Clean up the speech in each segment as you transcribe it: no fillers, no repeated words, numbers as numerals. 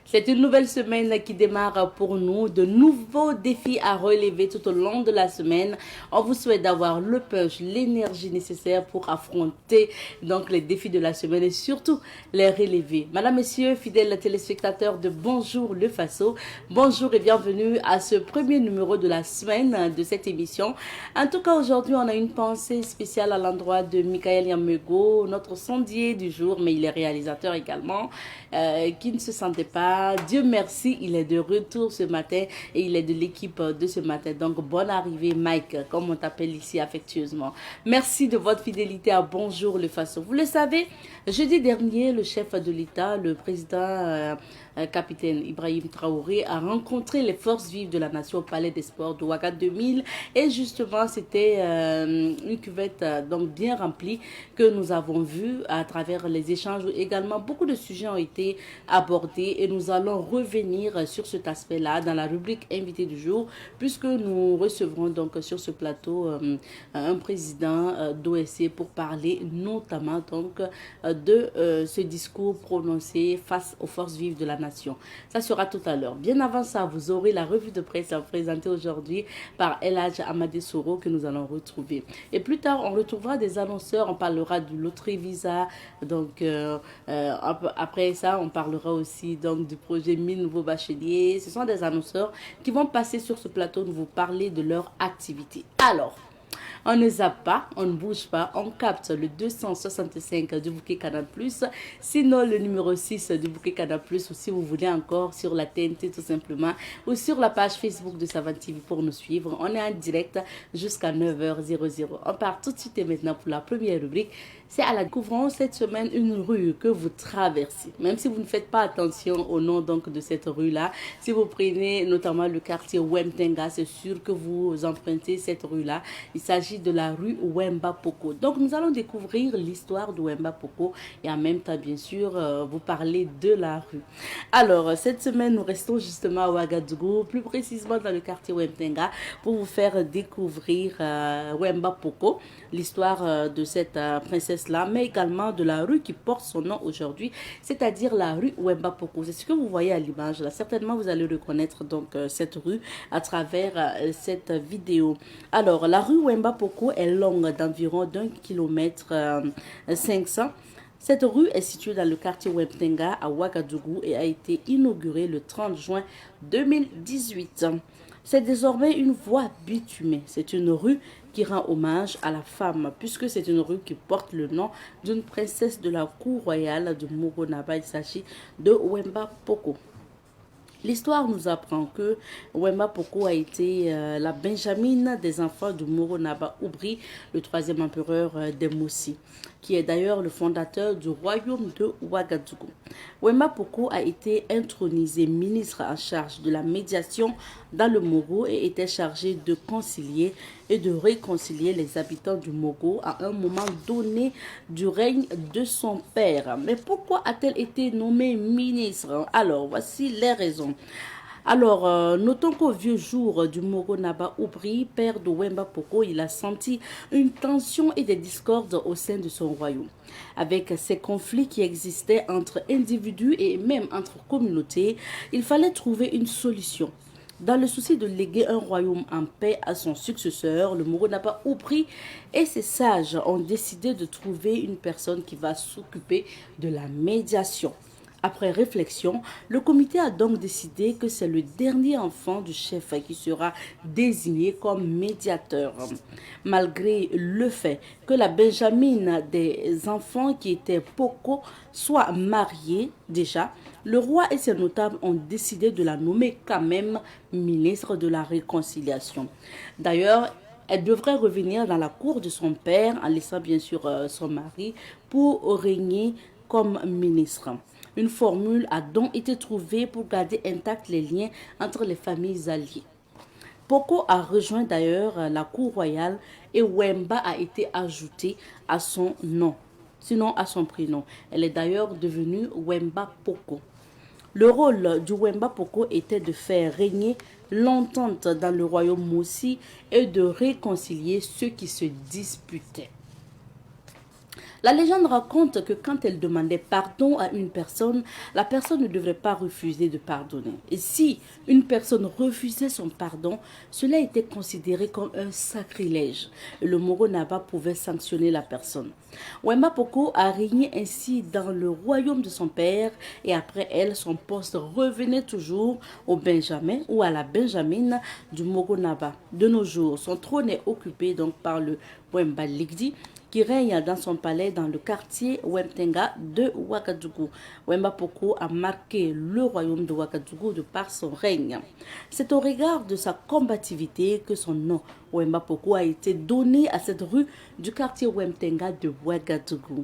C'est une nouvelle semaine qui démarre pour nous, de nouveaux défis à relever tout au long de la semaine. On vous souhaite d'avoir le punch, l'énergie nécessaire pour affronter donc les défis de la semaine et surtout les relever. Madame, Messieurs, fidèles téléspectateurs de Bonjour le Faso, bonjour et bienvenue à ce premier numéro de la semaine de cette émission. En tout cas, aujourd'hui, on a une pensée spéciale à l'endroit de Michael Yamego, notre sondier du jour, mais il est réalisateur également, qui ne se sentait pas. Dieu merci, il est de retour ce matin et il est de l'équipe de ce matin. Donc, bonne arrivée, Mike, comme on t'appelle ici affectueusement. Merci de votre fidélité à Bonjour le Faso. Vous le savez, jeudi dernier, le chef de l'État, le président capitaine Ibrahim Traoré, a rencontré les forces vives de la nation au Palais des Sports de Ouaga 2000. Et justement, c'était une cuvette donc bien remplie que nous avons vue à travers les échanges. Également, beaucoup de sujets ont été abordés et nous allons revenir sur cet aspect-là dans la rubrique invité du jour, puisque nous recevrons donc sur ce plateau un président d'OSC pour parler notamment donc de ce discours prononcé face aux forces vives de la nation. Ça sera tout à l'heure. Bien avant ça, vous aurez la revue de presse présentée aujourd'hui par El Hadj Amadé Soro que nous allons retrouver. Et plus tard, on retrouvera des annonceurs, on parlera du loterie Visa. Donc après ça, on parlera aussi donc du projet 1000 nouveaux bacheliers. Ce sont des annonceurs qui vont passer sur ce plateau nous vous parler de leur activité. Alors, on ne zappe pas, on ne bouge pas, on capte le 265 du bouquet Canal+, sinon le numéro 6 du bouquet Canal+, ou si vous voulez encore sur la TNT tout simplement, ou sur la page Facebook de Savane TV pour nous suivre. On est en direct jusqu'à 9h00. On part tout de suite et maintenant pour la première rubrique. C'est à la découvrons cette semaine une rue que vous traversez. Même si vous ne faites pas attention au nom donc de cette rue-là, si vous prenez notamment le quartier Wemtenga, c'est sûr que vous empruntez cette rue-là. Il s'agit de la rue Wemba Poko. Donc nous allons découvrir l'histoire de Wemba Poko et en même temps bien sûr vous parler de la rue. Alors cette semaine nous restons justement à Ouagadougou, plus précisément dans le quartier Wemtenga, pour vous faire découvrir Wemba Poko, l'histoire de cette princesse-là, mais également de la rue qui porte son nom aujourd'hui, c'est-à-dire la rue Wemba Poko. C'est ce que vous voyez à l'image là. Certainement vous allez reconnaître donc cette rue à travers cette vidéo. Alors la rue Wemba Poko est longue d'environ d'1,5 km. Cette rue est située dans le quartier Wemtenga à Ouagadougou et a été inaugurée le 30 juin 2018. C'est désormais une voie bitumée. C'est une rue qui rend hommage à la femme, puisque c'est une rue qui porte le nom d'une princesse de la cour royale de Moronaba. Il s'agit de Wemba Poko. L'histoire nous apprend que Wemba Poko a été la benjamine des enfants de Moronaba Oubri, le troisième empereur des Mossi, qui est d'ailleurs le fondateur du royaume de Ouagadougou. Wemba Poko a été intronisé ministre en charge de la médiation dans le Mogo et était chargé de concilier et de réconcilier les habitants du Mogo à un moment donné du règne de son père. Mais pourquoi a-t-elle été nommée ministre? Alors, voici les raisons. Alors, notons qu'au vieux jour du Moronaba Oubri, père de Wemba Poko, il a senti une tension et des discordes au sein de son royaume. Avec ces conflits qui existaient entre individus et même entre communautés, il fallait trouver une solution. Dans le souci de léguer un royaume en paix à son successeur, le Moronaba Oubri et ses sages ont décidé de trouver une personne qui va s'occuper de la médiation. Après réflexion, le comité a donc décidé que c'est le dernier enfant du chef qui sera désigné comme médiateur. Malgré le fait que la benjamine des enfants qui étaient Poko soit mariée déjà, le roi et ses notables ont décidé de la nommer quand même ministre de la Réconciliation. D'ailleurs, elle devrait revenir dans la cour de son père en laissant bien sûr son mari pour régner comme ministre. Une formule a donc été trouvée pour garder intacts les liens entre les familles alliées. Poko a rejoint d'ailleurs la cour royale et Wemba a été ajoutée à son nom, sinon à son prénom. Elle est d'ailleurs devenue Wemba Poko. Le rôle du Wemba Poko était de faire régner l'entente dans le royaume Mossi et de réconcilier ceux qui se disputaient. La légende raconte que quand elle demandait pardon à une personne, la personne ne devrait pas refuser de pardonner. Et si une personne refusait son pardon, cela était considéré comme un sacrilège. Et le Moro Naba pouvait sanctionner la personne. Wemba Poko a régné ainsi dans le royaume de son père et après elle, son poste revenait toujours au Benjamin ou à la Benjamine du Moro Naba. De nos jours, son trône est occupé donc par le Wemba Ligdi qui règne dans son palais dans le quartier Wemtenga de Ouagadougou. Wemba Poko a marqué le royaume de Ouagadougou de par son règne. C'est au regard de sa combativité que son nom Wemba Poko a été donné à cette rue du quartier Wemtenga de Ouagadougou.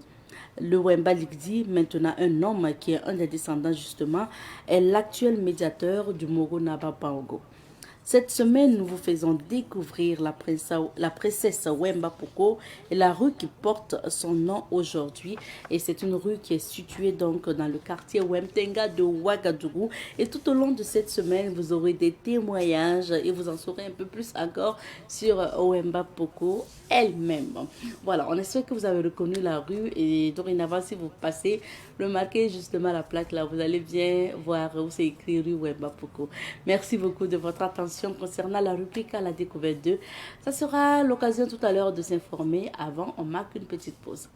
Le Wemba Ligdi, maintenant un homme qui est un des descendants justement, est l'actuel médiateur du Moro Naba Bango. Cette semaine, nous vous faisons découvrir la princesse Wemba Poko et la rue qui porte son nom aujourd'hui. Et c'est une rue qui est située donc dans le quartier Wemtenga de Ouagadougou. Et tout au long de cette semaine, vous aurez des témoignages et vous en saurez un peu plus encore sur Wemba Poko elle-même. Voilà, on espère que vous avez reconnu la rue et dorénavant, si vous passez, remarquez justement la plaque là, vous allez bien voir où c'est écrit rue Wemba Poko. Merci beaucoup de votre attention concernant la rubrique à la découverte 2. Ça sera l'occasion tout à l'heure de s'informer. Avant, on marque une petite pause.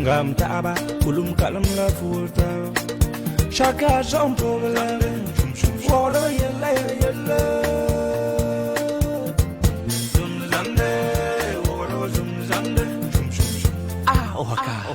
Ngam taaba kulum kalam la futa chaka son problème wala yella yella zum zande wala zum zande ohaka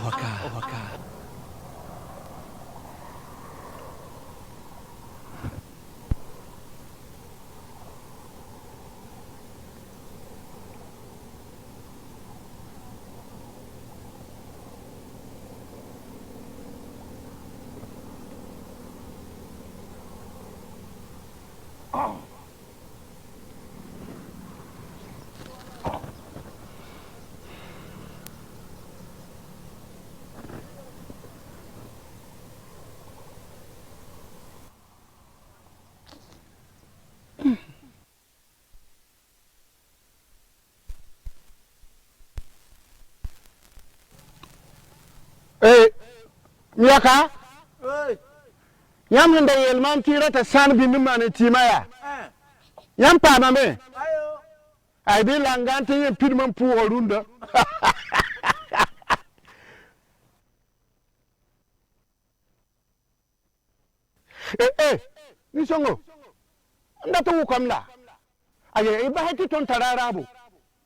Miaka? Yam handa yelman tira ta san bin mane timaya. Yam pa mame. Ay bi langante yen pirman pu horunda. Ni songo. Ndata wu kamla. Aye iba hati ton tararabu.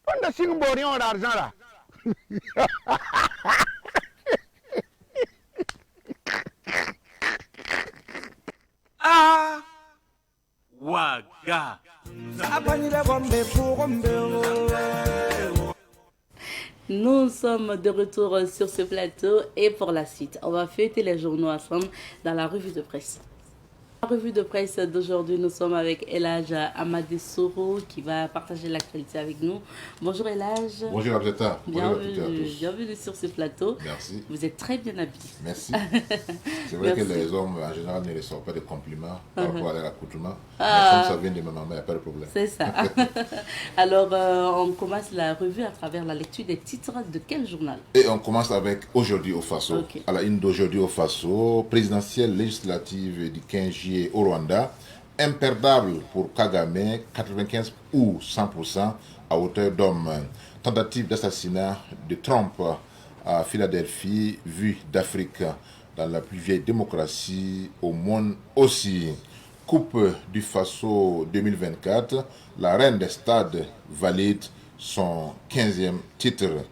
Onda sing bori on argent la. waga Nous sommes de retour sur ce plateau et pour la suite, on va fêter les journaux ensemble dans la revue de presse. La revue de presse d'aujourd'hui, nous sommes avec Elhadj Amadé Soro qui va partager l'actualité avec nous. Bonjour Elhadj. Bonjour Abdeta. Bienvenue sur ce plateau. Merci. Vous êtes très bien habillé. Merci. C'est vrai que les hommes en général ne reçoivent pas de compliments par rapport à leur accoutrement. Mais comme ça vient de ma maman, il n'y a pas de problème. C'est ça. Alors, on commence la revue à travers la lecture des titres de quel journal? Et on commence avec aujourd'hui au Faso. Okay. À la une d'aujourd'hui au Faso, présidentielle législative du 15 juillet au Rwanda, imperdable pour Kagame, 95 ou 100% à hauteur d'homme. Tentative d'assassinat de Trump à Philadelphie, vue d'Afrique dans la plus vieille démocratie au monde aussi. Coupe du Faso 2024, la reine des stades valide son 15e titre.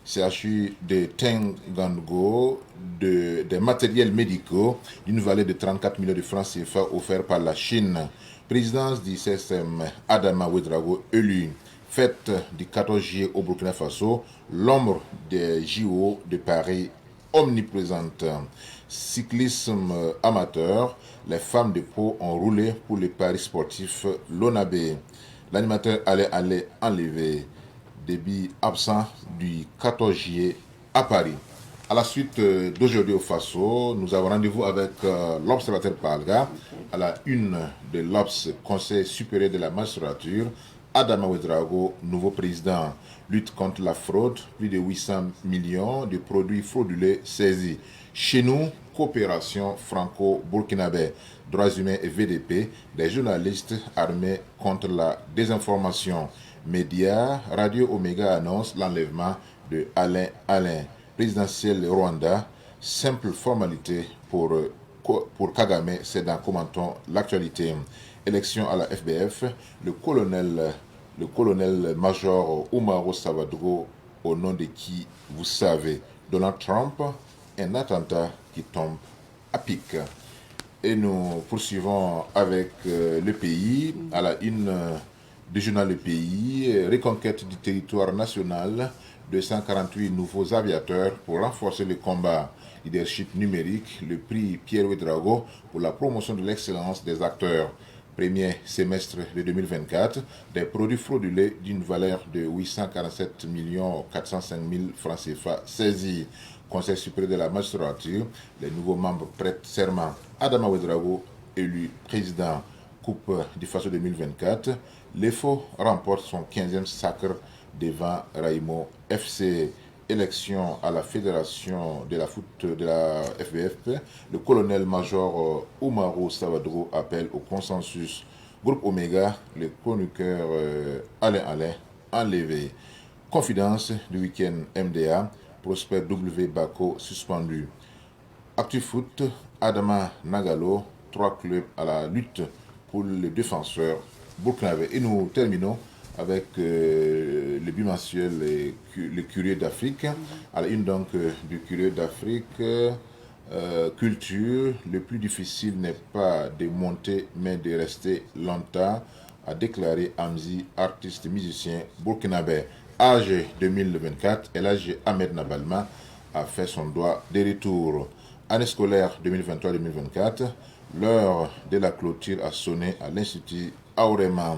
CHU de Tengango, des matériels médicaux d'une valeur de 34 millions de francs CFA offerts par la Chine. Présidence du CSM Adama Ouedraogo élu. Fête du 14 juillet au Burkina Faso, l'ombre des JO de Paris omniprésente. Cyclisme amateur, les femmes de Pau ont roulé pour les paris sportifs Lonabé. L'animateur allait enlever. Débit absent du 14 juillet à Paris. À la suite d'aujourd'hui au Faso, nous avons rendez-vous avec l'observateur Palga, à la une de l'Obs, Conseil supérieur de la magistrature, Adama Ouedraogo, nouveau président. Lutte contre la fraude, plus de 800 millions de produits frauduleux saisis. Chez nous, coopération franco-burkinabé, droits humains et VDP, des journalistes armés contre la désinformation. Médias, Radio Omega annonce l'enlèvement de Alain Alain. Présidentiel Rwanda, simple formalité pour Kagame, c'est dans commentons l'actualité. Élection à la FBF, le colonel-major Umaru Savadgo, au nom de qui vous savez, Donald Trump, un attentat qui tombe à pic. Et nous poursuivons avec le pays, à la une du journal Le Pays, reconquête du territoire national, 248 nouveaux aviateurs pour renforcer le combat. Leadership numérique, le prix Pierre Ouedraogo pour la promotion de l'excellence des acteurs. Premier semestre de 2024, des produits frauduleux d'une valeur de 847 405 000 francs CFA saisis. Conseil supérieur de la magistrature, les nouveaux membres prêtent serment. Adama Ouedraogo, élu président. Coupe du Faso 2024, l'EFO remporte son 15e sacre devant Raimo FC. Élection à la fédération de la foot de la FBF, le colonel-major Umaru Savadro appelle au consensus. Groupe Omega, le chroniqueur Alain enlevé. Confidence du week-end MDA, Prosper W. Bako suspendu. ActuFoot, Adama Nagalo, 3 clubs à la lutte pour les défenseurs burkinabés. Et nous terminons avec le bimensuel le Curieux d'Afrique. À la une donc du Curieux d'Afrique, culture, le plus difficile n'est pas de monter mais de rester longtemps, a déclaré Amzi, artiste musicien burkinabé. Âge 2024, et l'âge Ahmed Nabalma a fait son doigt de retour. Année scolaire 2023-2024, l'heure de la clôture a sonné à l'Institut Aurema.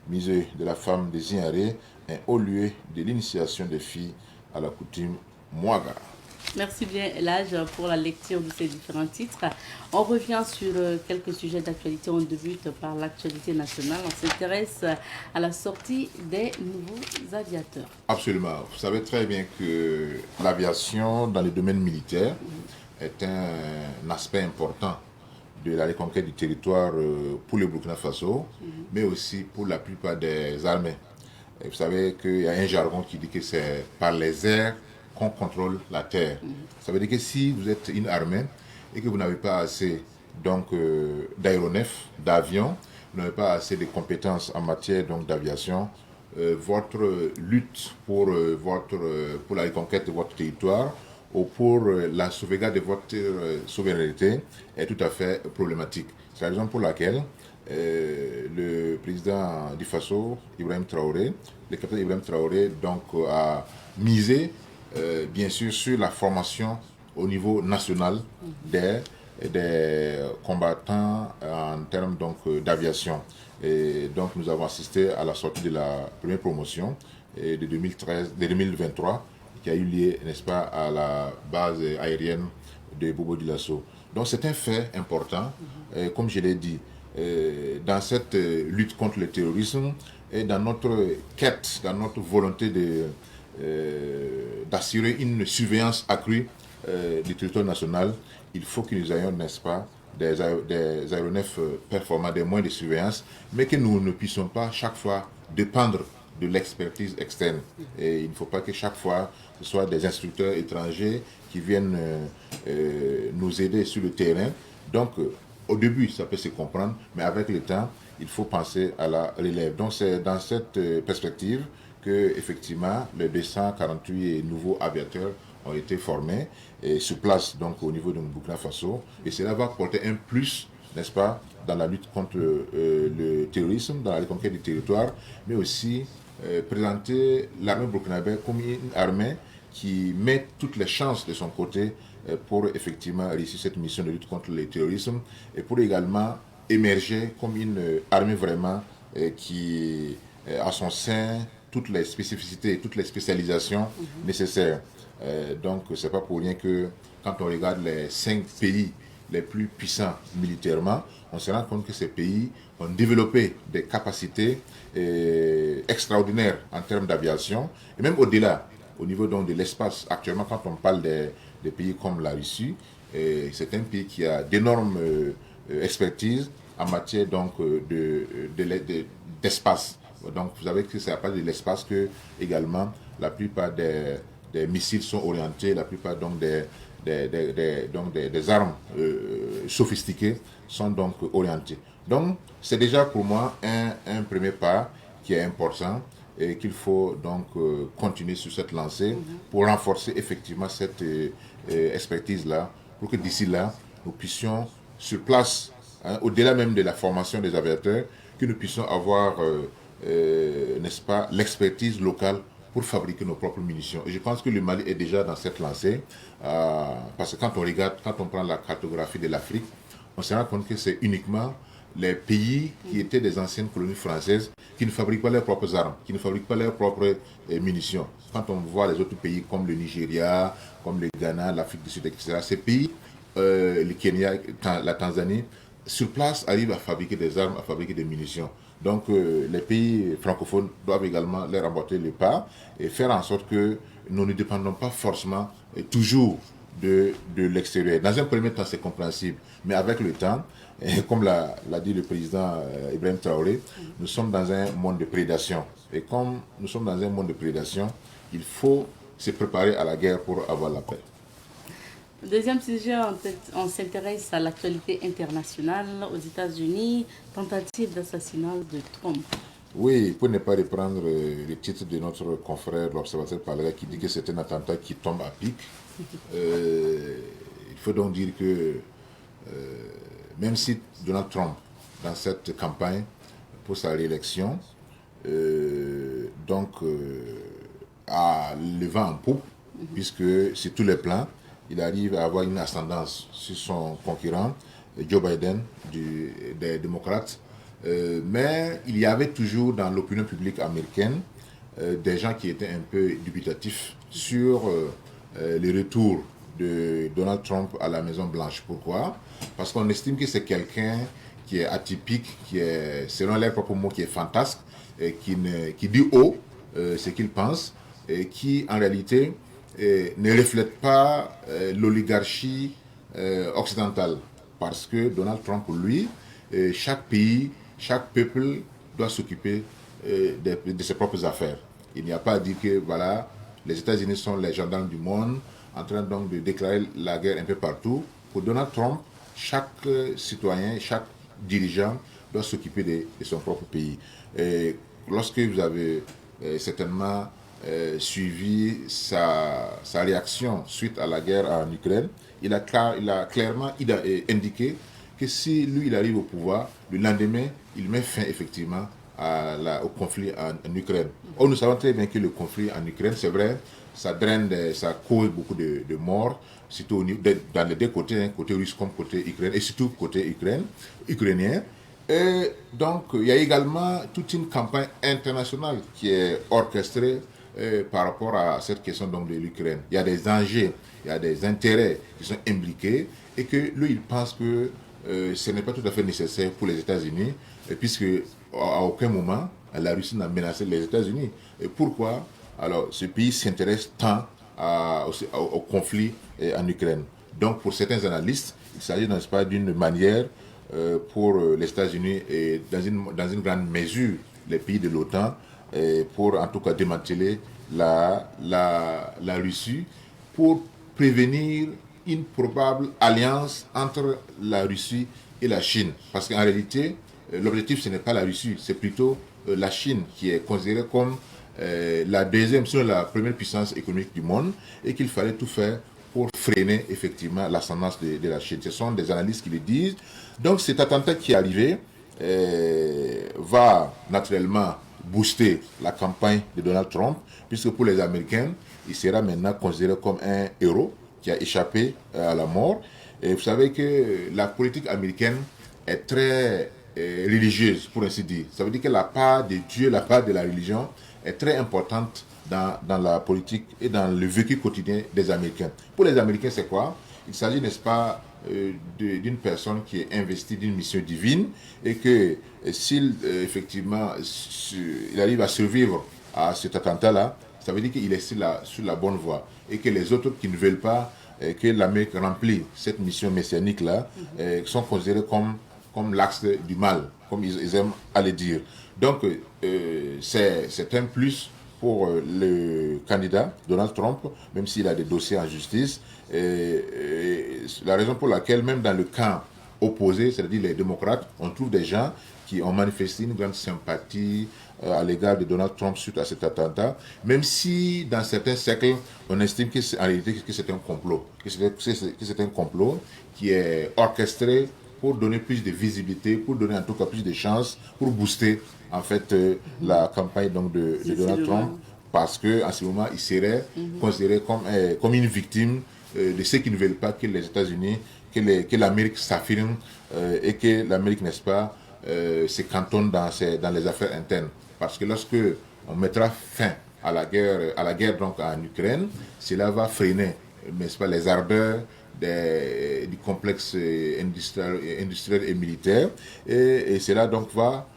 Musée de la femme de Zinaré, un haut lieu de l'initiation des filles à la coutume Mouaga. Merci bien, Elage, pour la lecture de ces différents titres. On revient sur quelques sujets d'actualité. On débute par l'actualité nationale. On s'intéresse à la sortie des nouveaux aviateurs. Absolument. Vous savez très bien que l'aviation dans le domaine militaire est un aspect important de la reconquête du territoire pour le Burkina Faso, mais aussi pour la plupart des armées. Et vous savez qu'il y a un jargon qui dit que c'est par les airs qu'on contrôle la terre. Ça veut dire que si vous êtes une armée et que vous n'avez pas assez d'aéronefs, d'avions, vous n'avez pas assez de compétences en matière d'aviation, votre lutte pour la reconquête de votre territoire ou pour la sauvegarde de votre souveraineté est tout à fait problématique. C'est la raison pour laquelle le président du Faso, Ibrahim Traoré, le capitaine Ibrahim Traoré, donc, a misé bien sûr sur la formation au niveau national des combattants en termes d'aviation. Et donc nous avons assisté à la sortie de la première promotion de 2023 qui a eu lieu, n'est-ce pas, à la base aérienne de Bobo Dioulasso. Donc c'est un fait important, comme je l'ai dit, dans cette lutte contre le terrorisme et dans notre quête, dans notre volonté d'assurer une surveillance accrue du territoire national, il faut que nous ayons, n'est-ce pas, des aéronefs performants, des moyens de surveillance, mais que nous ne puissions pas chaque fois dépendre de l'expertise externe. Et il ne faut pas que chaque fois ce soit des instructeurs étrangers qui viennent nous aider sur le terrain. Donc au début ça peut se comprendre, mais avec le temps il faut penser à la relève. Donc c'est dans cette perspective que effectivement les 248 nouveaux aviateurs ont été formés et se placent donc au niveau de Burkina Faso, et cela va porter un plus, n'est-ce pas, dans la lutte contre le terrorisme, dans la reconquête du territoire, mais aussi présenter l'armée burkinabé comme une armée qui met toutes les chances de son côté pour effectivement réussir cette mission de lutte contre le terrorisme et pour également émerger comme une armée vraiment qui a à son sein toutes les spécificités, toutes les spécialisations nécessaires. Donc c'est pas pour rien que quand on regarde les 5 pays les plus puissants militairement, on se rend compte que ces pays ont développé des capacités extraordinaires en termes d'aviation et même au-delà, au niveau donc de l'espace. Actuellement, quand on parle des pays comme la Russie, c'est un pays qui a d'énormes expertises en matière donc d'espace. Donc vous savez que c'est à partir de l'espace que également la plupart des missiles sont orientés, la plupart donc des armes sophistiquées sont donc orientées. Donc c'est déjà pour moi un premier pas qui est important et qu'il faut donc continuer sur cette lancée pour renforcer effectivement cette expertise-là, pour que d'ici là, nous puissions sur place, au-delà même de la formation des aviateurs, que nous puissions avoir, n'est-ce pas, l'expertise locale pour fabriquer nos propres munitions. Et je pense que le Mali est déjà dans cette lancée, parce que quand on regarde, quand on prend la cartographie de l'Afrique, on se rend compte que c'est uniquement les pays qui étaient des anciennes colonies françaises qui ne fabriquent pas leurs propres armes, qui ne fabriquent pas leurs propres munitions. Quand on voit les autres pays comme le Nigeria, comme le Ghana, l'Afrique du Sud, etc., ces pays, le Kenya, la Tanzanie, sur place arrivent à fabriquer des armes, à fabriquer des munitions. Donc les pays francophones doivent également leur remporter le pas et faire en sorte que nous ne dépendons pas forcément toujours de l'extérieur. Dans un premier temps, c'est compréhensible, mais avec le temps, et comme l'a dit le président Ibrahim Traoré, nous sommes dans un monde de prédation. Et comme nous sommes dans un monde de prédation, il faut se préparer à la guerre pour avoir la paix. Deuxième sujet, on s'intéresse à l'actualité internationale. Aux États-Unis, tentative d'assassinat de Trump. Oui, pour ne pas reprendre le titre de notre confrère, l'observateur Palega, qui dit que c'est un attentat qui tombe à pic. Il faut donc dire que même si Donald Trump, dans cette campagne pour sa réélection, a le vent en poupe, puisque sur tous les plans, il arrive à avoir une ascendance sur son concurrent, Joe Biden, des démocrates. Mais il y avait toujours dans l'opinion publique américaine des gens qui étaient un peu dubitatifs sur le retour de Donald Trump à la Maison-Blanche. Pourquoi? Parce qu'on estime que c'est quelqu'un qui est atypique, qui est, selon leurs propres mots, qui est fantasque, et qui dit haut ce qu'il pense, et qui en réalité ne reflète pas l'oligarchie occidentale. Parce que Donald Trump, lui, chaque pays, chaque peuple doit s'occuper de ses propres affaires. Il n'y a pas à dire que voilà, les États-Unis sont les gendarmes du monde, en train donc de déclarer la guerre un peu partout. Pour Donald Trump, chaque citoyen, chaque dirigeant doit s'occuper de son propre pays. Et lorsque vous avez certainement suivi sa réaction suite à la guerre en Ukraine, il a clairement indiqué que si lui il arrive au pouvoir, le lendemain, il met fin effectivement au conflit en Ukraine. Or, nous savons très bien que le conflit en Ukraine, c'est vrai, ça draine, ça cause beaucoup de morts, surtout dans les deux côtés, hein, côté russe comme côté ukrainien, et surtout côté ukrainien. Et donc, il y a également toute une campagne internationale qui est orchestrée par rapport à cette question donc, de l'Ukraine. Il y a des enjeux, il y a des intérêts qui sont impliqués, et que lui, il pense que ce n'est pas tout à fait nécessaire pour les États-Unis, puisque à aucun moment, la Russie n'a menacé les États-Unis. Et pourquoi? Alors, ce pays s'intéresse tant au conflit en Ukraine. Donc, pour certains analystes, il s'agit, n'est-ce pas, d'une manière pour les États-Unis et dans une grande mesure les pays de l'OTAN pour en tout cas démanteler la Russie, pour prévenir une probable alliance entre la Russie et la Chine. Parce qu'en réalité, l'objectif ce n'est pas la Russie, c'est plutôt la Chine qui est considérée comme la deuxième, sinon la première puissance économique du monde, et qu'il fallait tout faire pour freiner effectivement l'ascendance de la Chine. Ce sont des analystes qui le disent. Donc cet attentat qui est arrivé va naturellement booster la campagne de Donald Trump, puisque pour les Américains, il sera maintenant considéré comme un héros qui a échappé à la mort. Et vous savez que la politique américaine est très religieuse, pour ainsi dire. Ça veut dire que la part de Dieu, la part de la religion est très importante dans la politique et dans le vécu quotidien des Américains. Pour les Américains, c'est quoi? Il s'agit, n'est-ce pas, d'une personne qui est investie d'une mission divine et que s'il effectivement il arrive à survivre à cet attentat-là, ça veut dire qu'il est sur la bonne voie et que les autres qui ne veulent pas que l'Amérique remplit cette mission messianique-là sont considérés comme l'axe du mal, comme ils aiment à le dire. Donc, c'est un plus pour le candidat Donald Trump, même s'il a des dossiers en justice. La raison pour laquelle, même dans le camp opposé, c'est-à-dire les démocrates, on trouve des gens qui ont manifesté une grande sympathie à l'égard de Donald Trump suite à cet attentat, même si dans certains cercles, on estime en réalité que c'est un complot, que c'est un complot qui est orchestré pour donner plus de visibilité, pour donner en tout cas plus de chances, pour booster en fait la campagne donc, de Donald Trump, parce qu'en ce moment, il serait considéré comme une victime de ceux qui ne veulent pas que les États-Unis, que l'Amérique s'affirme et que l'Amérique, n'est-ce pas, se cantonne dans les affaires internes. Parce que lorsque on mettra fin à la guerre donc en Ukraine, cela va freiner, n'est-ce pas, les ardeurs du complexe industriel et militaire, et cela donc va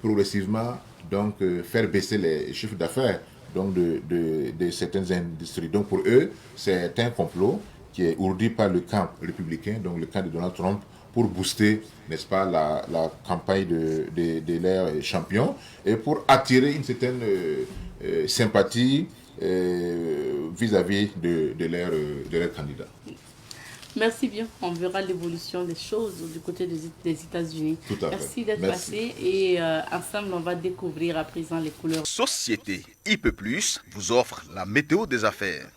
progressivement donc faire baisser les chiffres d'affaires donc de certaines industries. Donc pour eux, c'est un complot qui est ourdi par le camp républicain, donc le camp de Donald Trump, pour booster, n'est-ce pas, la campagne de leur champion et pour attirer une certaine sympathie vis-à-vis de leur candidat. Merci bien. On verra l'évolution des choses du côté des États-Unis. Merci d'être passé et ensemble, on va découvrir à présent les couleurs. Société IP+, vous offre la météo des affaires.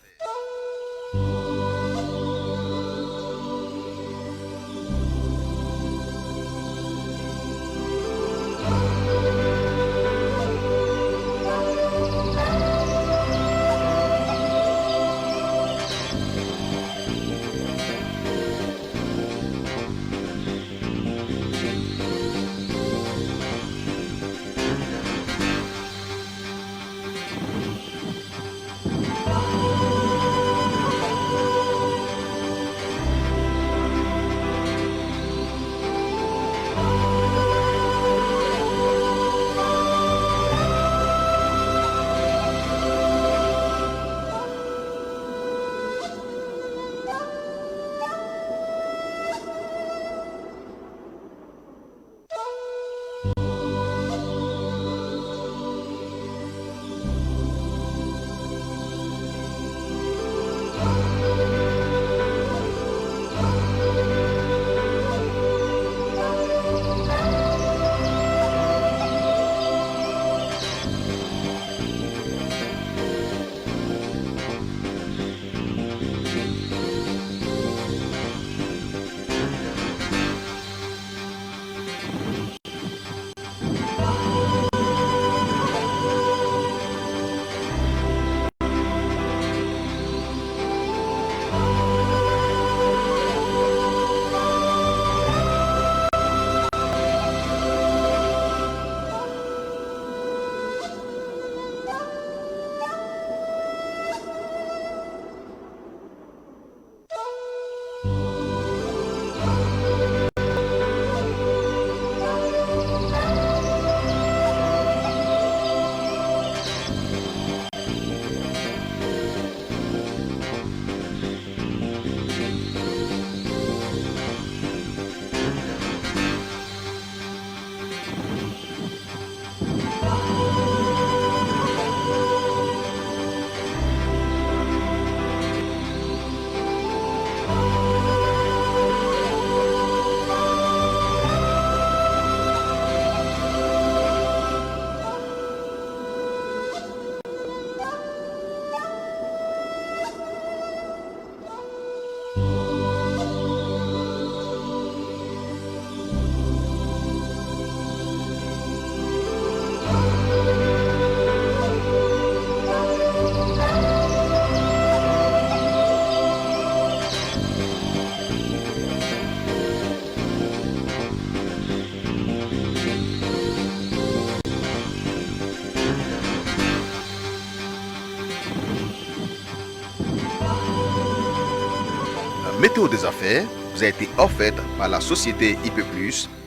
météo des affaires vous a été offerte par la société IP+,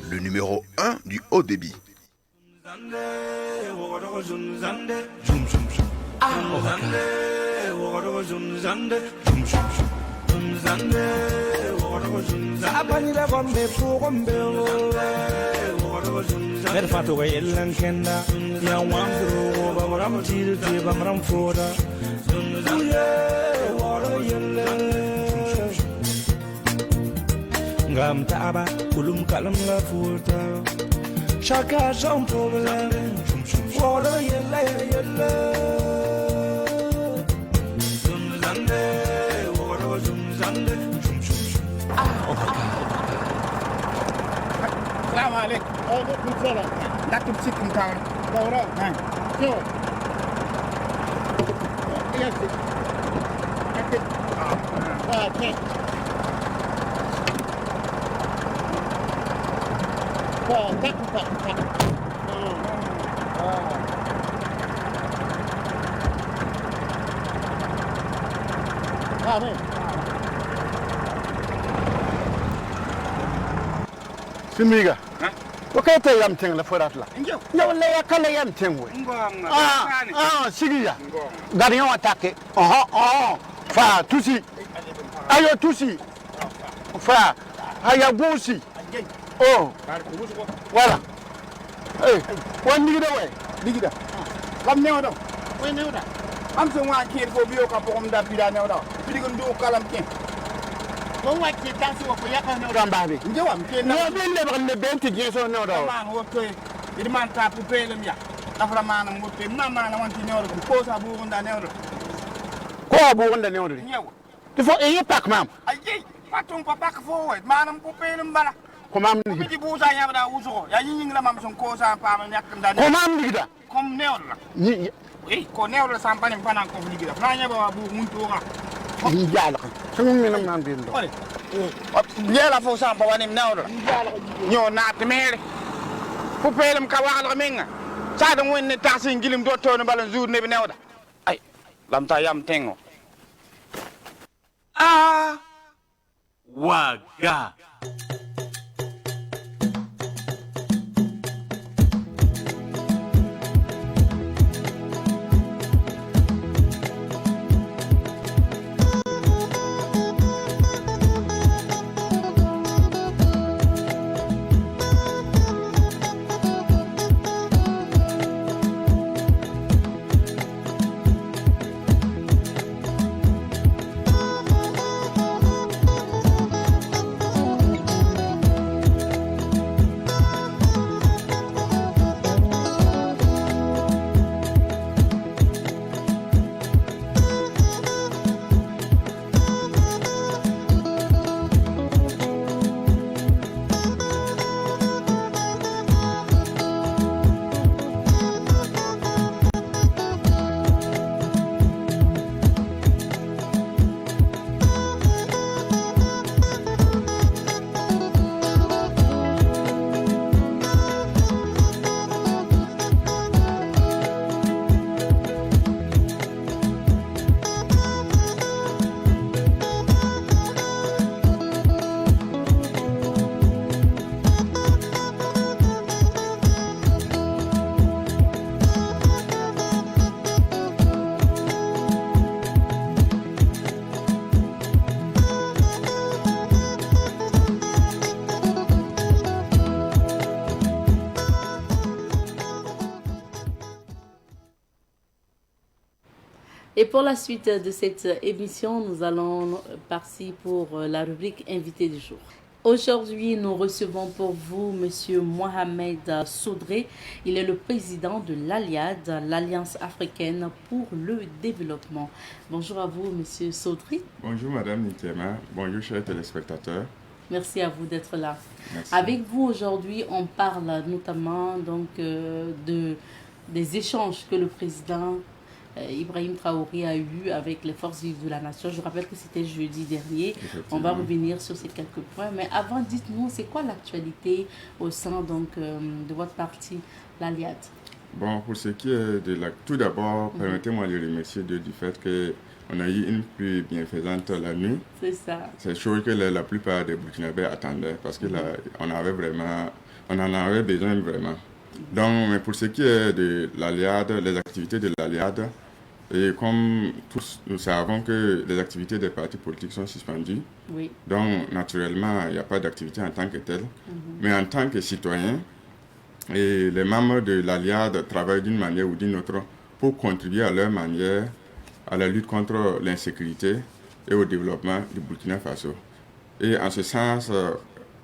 le numéro 1 du haut débit. Ngam taaba kulum kalam la furta Chaka jam problem Water yella yella Zunzande Water zunzande Salam alaikum. Alaikum salam. Datum sikum kawan. Dawra. Yo. Yes. Okay. Simiga. Okay, te yam ting la forat la. Yo le ya kala yam ting we. Sigiya. Garion attaqué. Fa tusi. Ayo tusi. Fa haya busi. Oh. Voilà. Eh, wan digida we. Digida. Lam newo do. We newo da. Am so wa kir fo biyo ka po da pida newo da. Pidigon do kalam ken. Ko wa ki tansi wo ko yakka newo da mbabe. Njewam ken na. No bin le bagne benti jeso no do. Man wo to idi man ta pu pelem ya. Afra manam mo te mama na wanti newo ko sa bu gonda newo. Ko bu gonda newo do. Nyewo. Tu fo e pak mam. Ayi, patung papa ko fo we. Manam pu pelem bala. Ko mam Ko ni. di busa ya da uso. Ya yin la mam son ko sa pa ma yak nda. Ko mam ni da. Kom newo la. Ni Ko newo la sampani panan ko ligida. Na nya ba bu mun to nga. ni jala ko. Sungu mi nam nan bin do. Ore. Yela fo sampa wani nawdo. Nyo na temere. Fu pelem ka wala menga. Sa da wonni tasin gilim do to no balan jour ne bi nawda. Ay. Lam ta yam tengo. Waga. Et pour la suite de cette émission, nous allons partir pour la rubrique invité du jour. Aujourd'hui, nous recevons pour vous Monsieur Mohamed Soudré. Il est le président de l'ALIAD, l'Alliance africaine pour le développement. Bonjour à vous, Monsieur Soudré. Bonjour, Madame Nitema. Bonjour, chers téléspectateurs. Merci à vous d'être là. Merci. Avec vous aujourd'hui, on parle notamment des échanges que le président Ibrahim Traoré a eu avec les forces vives de la nation. Je rappelle que c'était jeudi dernier. On va revenir sur ces quelques points. Mais avant, dites-nous, c'est quoi l'actualité au sein de votre parti, l'ALIAD? Bon, pour ce qui est de la... Tout d'abord, permettez-moi de remercier Dieu du fait que on a eu une pluie bienfaisante la nuit. C'est ça. C'est chose que la plupart des Burkinabés attendaient parce que là, on en avait besoin vraiment. Donc, mais pour ce qui est de l'Aliade, les activités de l'Aliade, et comme tous nous savons que les activités des partis politiques sont suspendues, Oui. donc naturellement, il n'y a pas d'activité en tant que telle. Mais en tant que citoyen, et les membres de l'Aliade travaillent d'une manière ou d'une autre pour contribuer à leur manière à la lutte contre l'insécurité et au développement du Burkina Faso. Et en ce sens,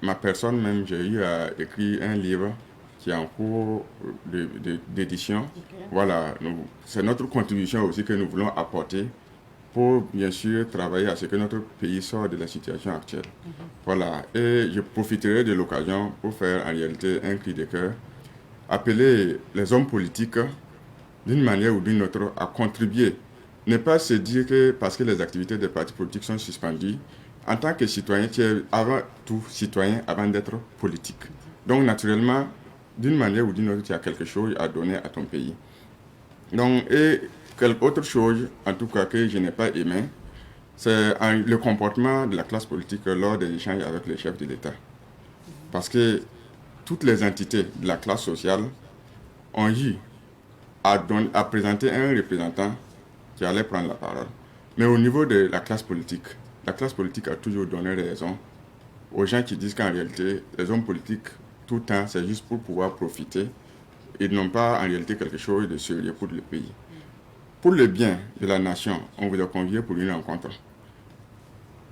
ma personne même, j'ai eu à écrire un livre qui est en cours d'édition. Okay. Voilà, c'est notre contribution aussi que nous voulons apporter pour bien sûr travailler à ce que notre pays sorte de la situation actuelle. Voilà, et je profiterai de l'occasion pour faire en réalité un cri de cœur, appeler les hommes politiques d'une manière ou d'une autre à contribuer. Ne pas se dire que parce que les activités des partis politiques sont suspendues, en tant que citoyen, tu es avant tout citoyen avant d'être politique. Donc naturellement, d'une manière ou d'une autre, tu as quelque chose à donner à ton pays. Donc, et quelque autre chose, en tout cas, que je n'ai pas aimé, c'est le comportement de la classe politique lors des échanges avec les chefs de l'État. Parce que toutes les entités de la classe sociale ont eu à présenter un représentant qui allait prendre la parole. Mais au niveau de la classe politique a toujours donné raison aux gens qui disent qu'en réalité, les hommes politiques, tout le temps, c'est juste pour pouvoir profiter et n'ont pas en réalité quelque chose de sérieux pour le pays. Pour le bien de la nation, on vous a convié pour une rencontre.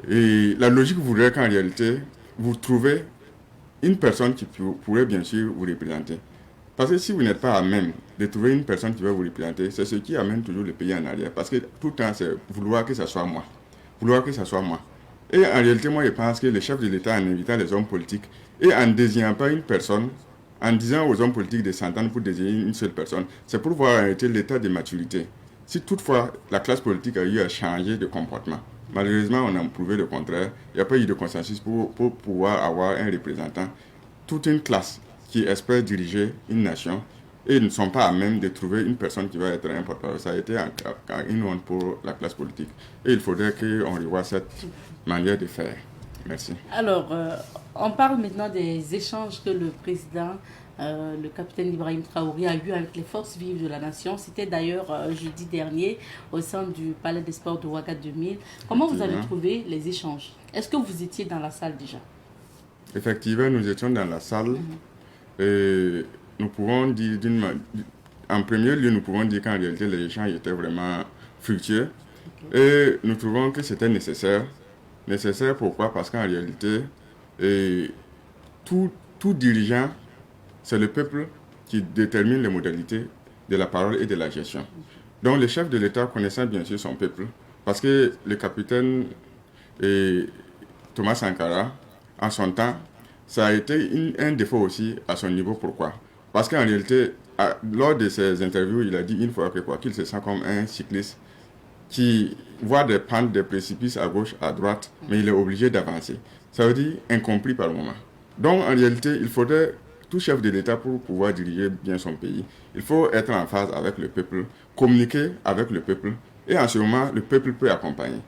Et la logique voudrait qu'en réalité, vous trouvez une personne qui pourrait bien sûr vous représenter. Parce que si vous n'êtes pas à même de trouver une personne qui va vous représenter, c'est ce qui amène toujours le pays en arrière. Parce que tout le temps, c'est vouloir que ce soit moi. Vouloir que ce soit moi. Et en réalité, moi, je pense que les chefs de l'État, en invitant les hommes politiques, et en ne désignant pas une personne, en disant aux hommes politiques de s'entendre pour désigner une seule personne, c'est pour voir en réalité l'état de maturité. Si toutefois la classe politique a eu à changer de comportement, malheureusement on a prouvé le contraire, il n'y a pas eu de consensus pour pouvoir avoir un représentant, toute une classe qui espère diriger une nation et ils ne sont pas à même de trouver une personne qui va être un porte-parole. Ça a été une honte pour la classe politique. Et il faudrait qu'on revoie cette manière de faire. Merci. Alors, on parle maintenant des échanges que le président, le capitaine Ibrahim Traoré, a eu avec les forces vives de la nation. C'était d'ailleurs jeudi dernier au sein du Palais des Sports de Ouaga 2000. Comment vous avez trouvé les échanges? Est-ce que vous étiez dans la salle déjà? Effectivement, nous étions dans la salle. Et nous pouvons dire, en premier lieu, nous pouvons dire qu'en réalité, les échanges étaient vraiment fructueux. Okay. Et nous trouvons que c'était nécessaire. Nécessaire pourquoi? Parce qu'en réalité, tout dirigeant, c'est le peuple qui détermine les modalités de la parole et de la gestion. Donc le chef de l'État connaissant bien sûr son peuple, parce que le capitaine Thomas Sankara, en son temps, ça a été un défaut aussi à son niveau. Pourquoi? Parce qu'en réalité, lors de ses interviews, il a dit une fois que quoi qu'il se sent comme un cycliste qui voit des pentes, des précipices à gauche, à droite, mais il est obligé d'avancer. Ça veut dire incompris par le moment. Donc en réalité, il faudrait, tout chef de l'État pour pouvoir diriger bien son pays, il faut être en phase avec le peuple, communiquer avec le peuple, et en ce moment, le peuple peut accompagner.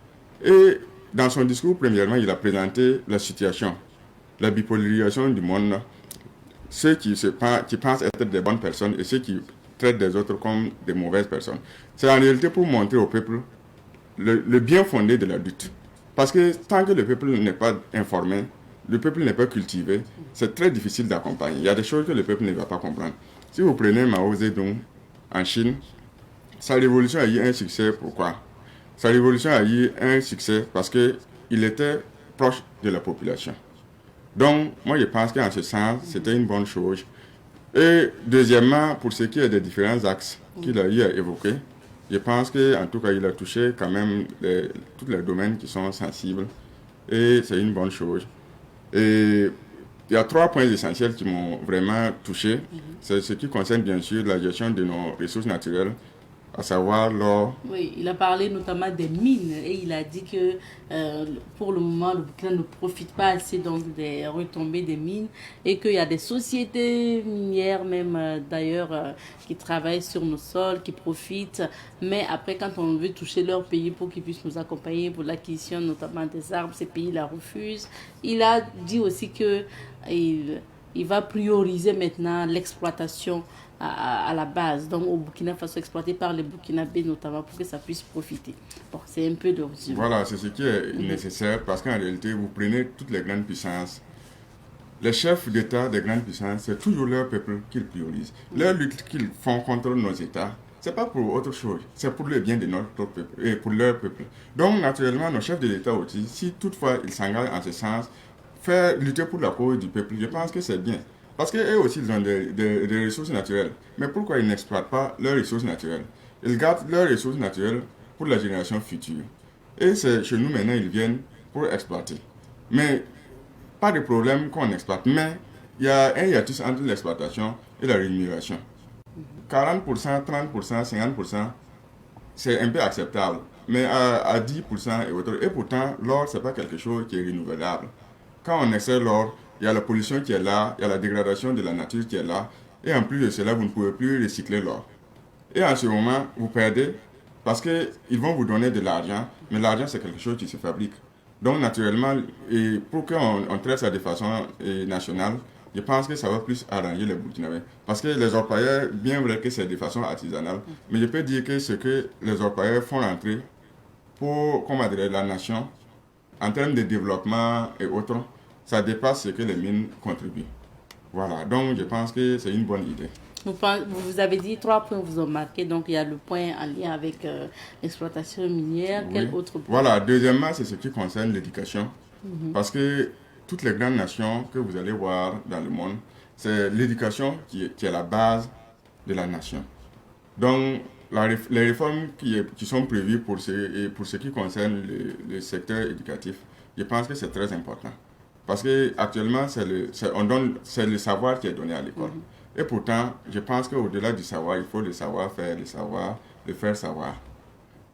Et dans son discours, premièrement, il a présenté la situation, la bipolarisation du monde, ceux qui pensent être des bonnes personnes et ceux qui traitent des autres comme des mauvaises personnes. C'est en réalité pour montrer au peuple le bien fondé de la lutte. Parce que tant que le peuple n'est pas informé, le peuple n'est pas cultivé, c'est très difficile d'accompagner. Il y a des choses que le peuple ne va pas comprendre. Si vous prenez Mao Zedong en Chine, sa révolution a eu un succès. Pourquoi? Sa révolution a eu un succès parce qu'il était proche de la population. Donc, moi je pense qu'en ce sens, c'était une bonne chose. Et deuxièmement, pour ce qui est des différents axes qu'il a eu à évoquer, je pense qu'en tout cas, il a touché quand même tous les domaines qui sont sensibles. Et c'est une bonne chose. Et il y a 3 points essentiels qui m'ont vraiment touché. C'est ce qui concerne bien sûr la gestion de nos ressources naturelles à savoir l'or. Oui, il a parlé notamment des mines et il a dit que pour le moment, le Burkina ne profite pas assez donc des retombées des mines et qu'il y a des sociétés minières même d'ailleurs qui travaillent sur nos sols, qui profitent. Mais après, quand on veut toucher leur pays pour qu'ils puissent nous accompagner pour l'acquisition notamment des arbres, ces pays la refusent. Il a dit aussi que il va prioriser maintenant l'exploitation à la base, donc au Burkina Faso, exploité par les Burkinabés notamment pour que ça puisse profiter. Bon, c'est un peu de résumé. Voilà, c'est ce qui est nécessaire parce qu'en réalité, vous prenez toutes les grandes puissances. Les chefs d'État des grandes puissances, c'est toujours leur peuple qu'ils priorisent. Leur lutte qu'ils font contre nos États, c'est pas pour autre chose, c'est pour le bien de notre peuple et pour leur peuple. Donc, naturellement, nos chefs de l'État aussi, si toutefois ils s'engagent en ce sens, faire lutter pour la cause du peuple, je pense que c'est bien. Parce qu'eux aussi, ils ont des ressources naturelles. Mais pourquoi ils n'exploitent pas leurs ressources naturelles? Ils gardent leurs ressources naturelles pour la génération future. Et c'est chez nous maintenant, ils viennent pour exploiter. Mais pas de problème qu'on exploite. Mais il y a un hiatus entre l'exploitation et la rémunération. 40%, 30%, 50%, c'est un peu acceptable. Mais à 10% et autres. Et pourtant, l'or, ce n'est pas quelque chose qui est renouvelable. Quand on extrait l'or, il y a la pollution qui est là, il y a la dégradation de la nature qui est là. Et en plus de cela, vous ne pouvez plus recycler l'or. Et en ce moment, vous perdez parce qu'ils vont vous donner de l'argent. Mais l'argent, c'est quelque chose qui se fabrique. Donc, naturellement, et pour qu'on traite ça de façon nationale, je pense que ça va plus arranger les Burkinabés. Parce que les orpailleurs, bien vrai que c'est de façon artisanale, mais je peux dire que ce que les orpailleurs font rentrer pour, comment dire, la nation, en termes de développement et autres, ça dépasse ce que les mines contribuent. Voilà, donc je pense que c'est une bonne idée. Vous avez dit 3 points vous ont marqué, donc il y a le point en lien avec l'exploitation minière. Oui. Quel autre point? Voilà, deuxièmement, c'est ce qui concerne l'éducation. Parce que toutes les grandes nations que vous allez voir dans le monde, c'est l'éducation qui est la base de la nation. Donc, les réformes qui sont prévues pour ce qui concerne le secteur éducatif, je pense que c'est très important. Parce qu'actuellement, c'est le savoir qui est donné à l'école. Et pourtant, je pense qu'au-delà du savoir, il faut le savoir-faire, le faire savoir.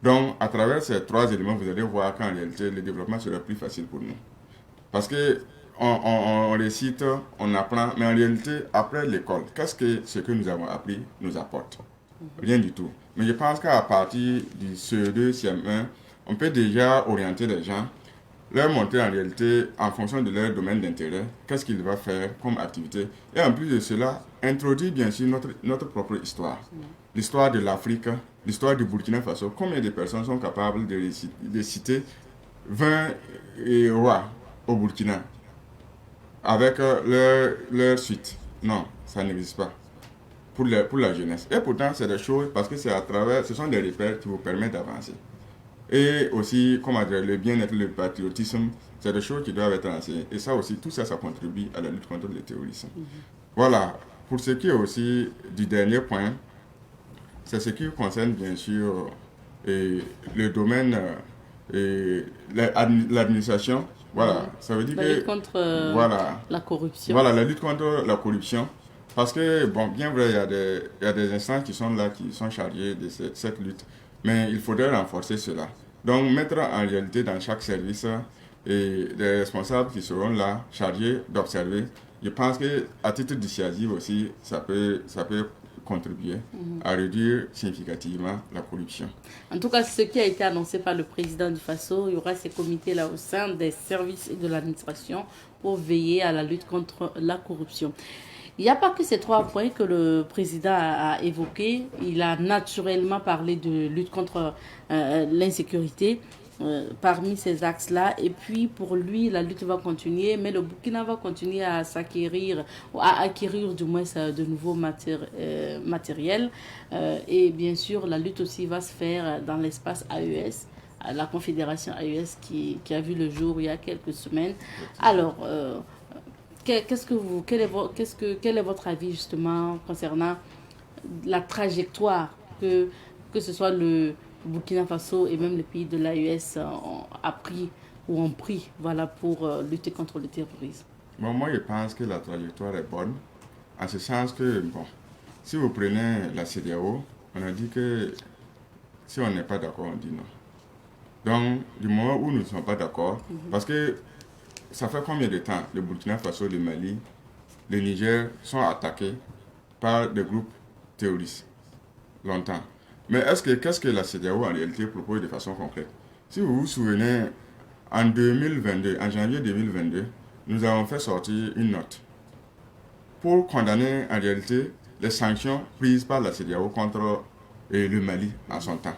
Donc, à travers ces 3 éléments, vous allez voir qu'en réalité, le développement sera plus facile pour nous. Parce qu'on récite, on apprend, mais en réalité, après l'école, qu'est-ce que ce que nous avons appris nous apporte? Rien du tout. Mais je pense qu'à partir du CE2, CM1, on peut déjà orienter les gens, leur montrer en réalité, en fonction de leur domaine d'intérêt, qu'est-ce qu'ils vont faire comme activité. Et en plus de cela, introduire bien sûr notre propre histoire. L'histoire de l'Afrique, l'histoire du Burkina Faso. Combien de personnes sont capables de citer 20 rois au Burkina avec leur suite? Non, ça n'existe pas. Pour la jeunesse. Et pourtant, c'est des choses, parce que ce sont des repères qui vous permettent d'avancer. Et aussi, comment dire, le bien-être, le patriotisme, c'est des choses qui doivent être enseignées. Et ça aussi, tout ça, ça contribue à la lutte contre le terrorisme. Voilà. Pour ce qui est aussi du dernier point, c'est ce qui concerne bien sûr le domaine l'administration. Voilà. Ça veut dire la lutte contre voilà, la corruption. Voilà, la lutte contre la corruption. Parce que, bon, bien vrai, il y a des instances qui sont là, qui sont chargées de cette lutte. Mais il faudrait renforcer cela. Donc, mettre en réalité dans chaque service des responsables qui seront là, chargés d'observer. Je pense qu'à titre d'initiative aussi, ça peut contribuer à réduire significativement la corruption. En tout cas, ce qui a été annoncé par le président du Faso, il y aura ces comités-là au sein des services et de l'administration pour veiller à la lutte contre la corruption. Il n'y a pas que ces 3 points que le président a évoqués. Il a naturellement parlé de lutte contre l'insécurité parmi ces axes-là. Et puis, pour lui, la lutte va continuer, mais le Burkina va continuer à s'acquérir, à acquérir du moins de nouveaux matériels. Et bien sûr, la lutte aussi va se faire dans l'espace AES, la confédération AES qui a vu le jour il y a quelques semaines. Alors, quel est votre avis justement concernant la trajectoire que ce soit le Burkina Faso et même les pays de l'AES ont pris voilà, pour lutter contre le terrorisme? Bon, moi, je pense que la trajectoire est bonne, en ce sens que, bon, si vous prenez la CEDEAO, on a dit que Si on n'est pas d'accord, on dit non. Donc, du moment où nous ne sommes pas d'accord, parce que ça fait combien de temps le Burkina Faso, le Mali, le Niger sont attaqués par des groupes terroristes? Longtemps. Mais qu'est-ce que la CEDEAO en réalité propose de façon concrète? Si vous vous souvenez, en 2022, en janvier 2022, nous avons fait sortir une note pour condamner en réalité les sanctions prises par la CEDEAO contre le Mali en son temps.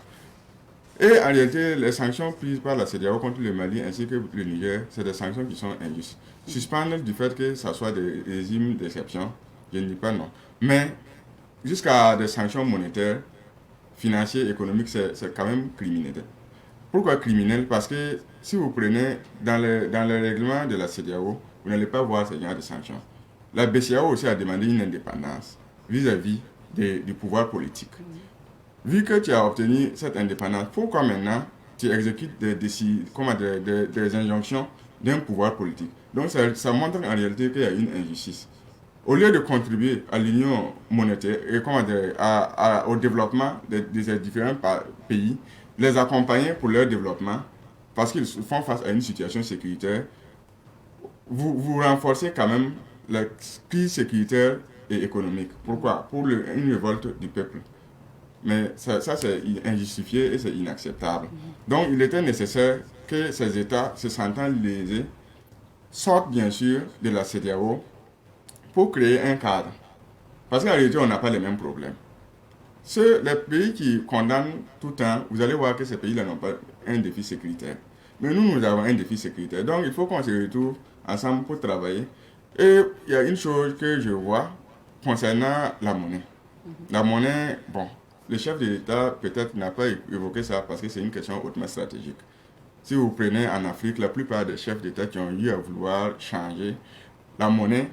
Et en réalité, les sanctions prises par la CEDEAO contre le Mali ainsi que le Niger, c'est des sanctions qui sont injustes. Suspendre du fait que ce soit des régimes d'exception, je ne dis pas non. Mais jusqu'à des sanctions monétaires, financières, économiques, c'est quand même criminel. Pourquoi criminel? Parce que si vous prenez dans le règlement de la CEDEAO, vous n'allez pas voir ce genre de sanctions. La BCEAO aussi a demandé une indépendance vis-à-vis du pouvoir politique. Vu que tu as obtenu cette indépendance, pourquoi maintenant tu exécutes des injonctions d'un pouvoir politique? Donc ça montre en réalité qu'il y a une injustice. Au lieu de contribuer à l'union monétaire et au développement des différents pays, les accompagner pour leur développement, parce qu'ils font face à une situation sécuritaire, vous renforcez quand même la crise sécuritaire et économique. Pourquoi? Pour une révolte du peuple. Mais ça c'est injustifié et c'est inacceptable. Donc il était nécessaire que ces États se sentant lésés sortent bien sûr de la CEDEAO pour créer un cadre. Parce qu'en réalité, on n'a pas les mêmes problèmes. Les pays qui condamnent tout le temps, vous allez voir que ces pays-là n'ont pas un défi sécuritaire. Mais nous avons un défi sécuritaire. Donc il faut qu'on se retrouve ensemble pour travailler. Et il y a une chose que je vois concernant la monnaie. La monnaie, bon, le chef de l'État peut-être n'a pas évoqué ça parce que c'est une question hautement stratégique. Si vous prenez en Afrique, la plupart des chefs d'État qui ont eu à vouloir changer la monnaie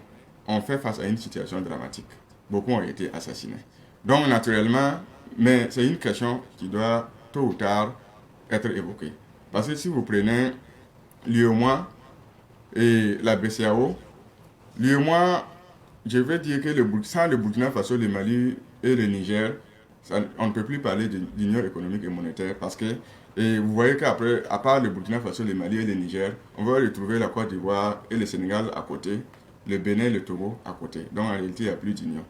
ont fait face à une situation dramatique. Beaucoup ont été assassinés. Donc naturellement, mais c'est une question qui doit tôt ou tard être évoquée. Parce que si vous prenez l'UEMOA et la BCEAO, l'UEMOA, je vais dire que sans le Burkina Faso, le Mali et le Niger, on ne peut plus parler d'union économique et monétaire parce que vous voyez qu'après, à part le Burkina Faso, le Mali et le Niger, on va retrouver la Côte d'Ivoire et le Sénégal à côté, le Bénin et le Togo à côté. Donc en réalité, il n'y a plus d'union.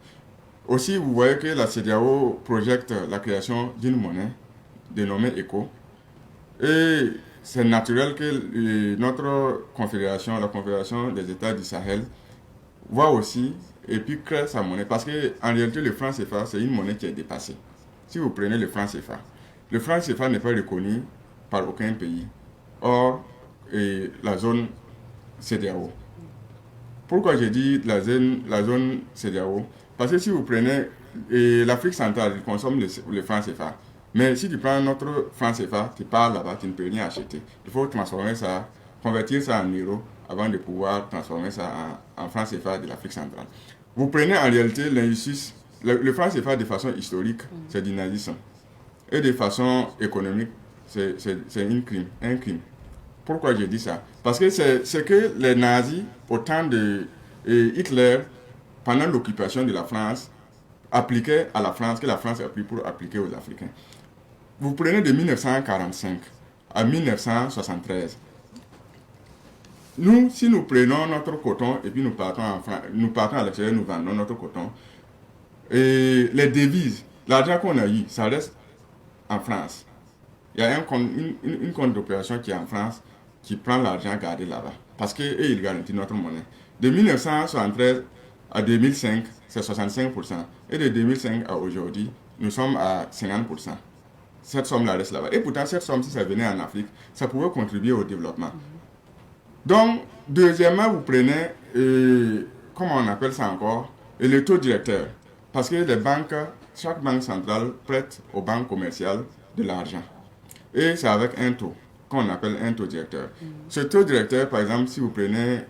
Aussi, vous voyez que la CEDEAO projette la création d'une monnaie dénommée ECO. Et c'est naturel que notre confédération, la Confédération des États du Sahel, voit aussi et puis crée sa monnaie. Parce qu'en réalité, le franc CFA, c'est une monnaie qui est dépassée. Si vous prenez le franc CFA n'est pas reconnu par aucun pays. Or, la zone CEDEAO. Pourquoi j'ai dit la zone CEDEAO? Parce que si vous prenez l'Afrique centrale, ils consomment le franc CFA. Mais si tu prends notre franc CFA, tu pars là-bas, tu ne peux rien acheter. Il faut transformer ça, convertir ça en euros avant de pouvoir transformer ça en franc CFA de l'Afrique centrale. Vous prenez en réalité l'injustice. Le franc CFA de façon historique, c'est du nazisme. Et de façon économique, c'est un crime. Pourquoi je dis ça? Parce que c'est que les nazis, au temps de Hitler, pendant l'occupation de la France, appliquaient à la France, que la France a pris pour appliquer aux Africains. Vous prenez de 1945 à 1973. Nous, si nous prenons notre coton et puis nous partons à l'extérieur, nous vendons notre coton, et les devises, l'argent qu'on a eu, ça reste en France. Il y a une compte d'opération qui est en France qui prend l'argent gardé là-bas. Parce qu'ils garantissent notre monnaie. De 1973 à 2005, c'est 65%. Et de 2005 à aujourd'hui, nous sommes à 50%. Cette somme-là reste là-bas. Et pourtant, cette somme, si ça venait en Afrique, ça pouvait contribuer au développement. Donc, deuxièmement, vous prenez, comment on appelle ça encore, le taux directeur. Parce que les banques, chaque banque centrale prête aux banques commerciales de l'argent. Et c'est avec un taux, qu'on appelle un taux directeur. Ce taux directeur, par exemple, si vous prenez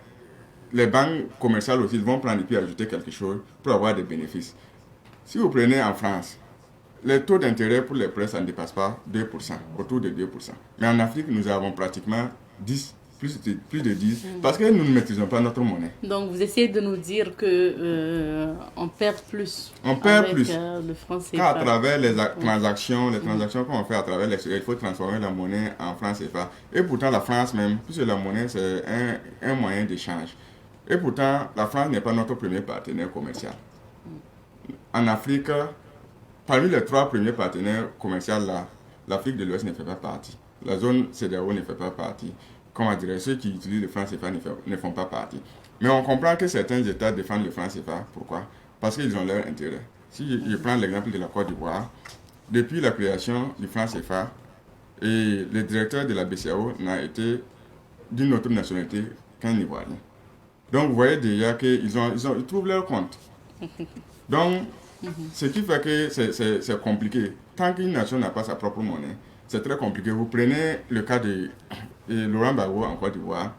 les banques commerciales aussi, ils vont prendre et puis ajouter quelque chose pour avoir des bénéfices. Si vous prenez en France, les taux d'intérêt pour les prêts, ça ne dépasse pas 2%, autour de 2%. Mais en Afrique, nous avons pratiquement 10 plus de 10, parce que nous ne maîtrisons pas notre monnaie. Donc vous essayez de nous dire que on perd plus. On perd avec, plus. Le franc CFA. Car à travers les transactions qu'on fait à travers l'extérieur, il faut transformer la monnaie en franc CFA. Et pourtant la France même, puisque la monnaie c'est un moyen d'échange. Et pourtant la France n'est pas notre premier partenaire commercial. En Afrique, parmi les 3 premiers partenaires commerciaux là, l'Afrique de l'Ouest ne fait pas partie. La zone CEDEAO ne fait pas partie. Comment dire, ceux qui utilisent le franc CFA ne font pas partie. Mais on comprend que certains États défendent le franc CFA. Pourquoi? Parce qu'ils ont leur intérêt. Si je prends l'exemple de la Côte d'Ivoire, depuis la création du franc CFA, et le directeur de la BCEAO n'a été d'une autre nationalité qu'un Ivoirien. Donc vous voyez déjà qu'ils ils trouvent leur compte. Donc, ce qui fait que c'est compliqué. Tant qu'une nation n'a pas sa propre monnaie, c'est très compliqué. Vous prenez le cas de Laurent Gbagbo en Côte d'Ivoire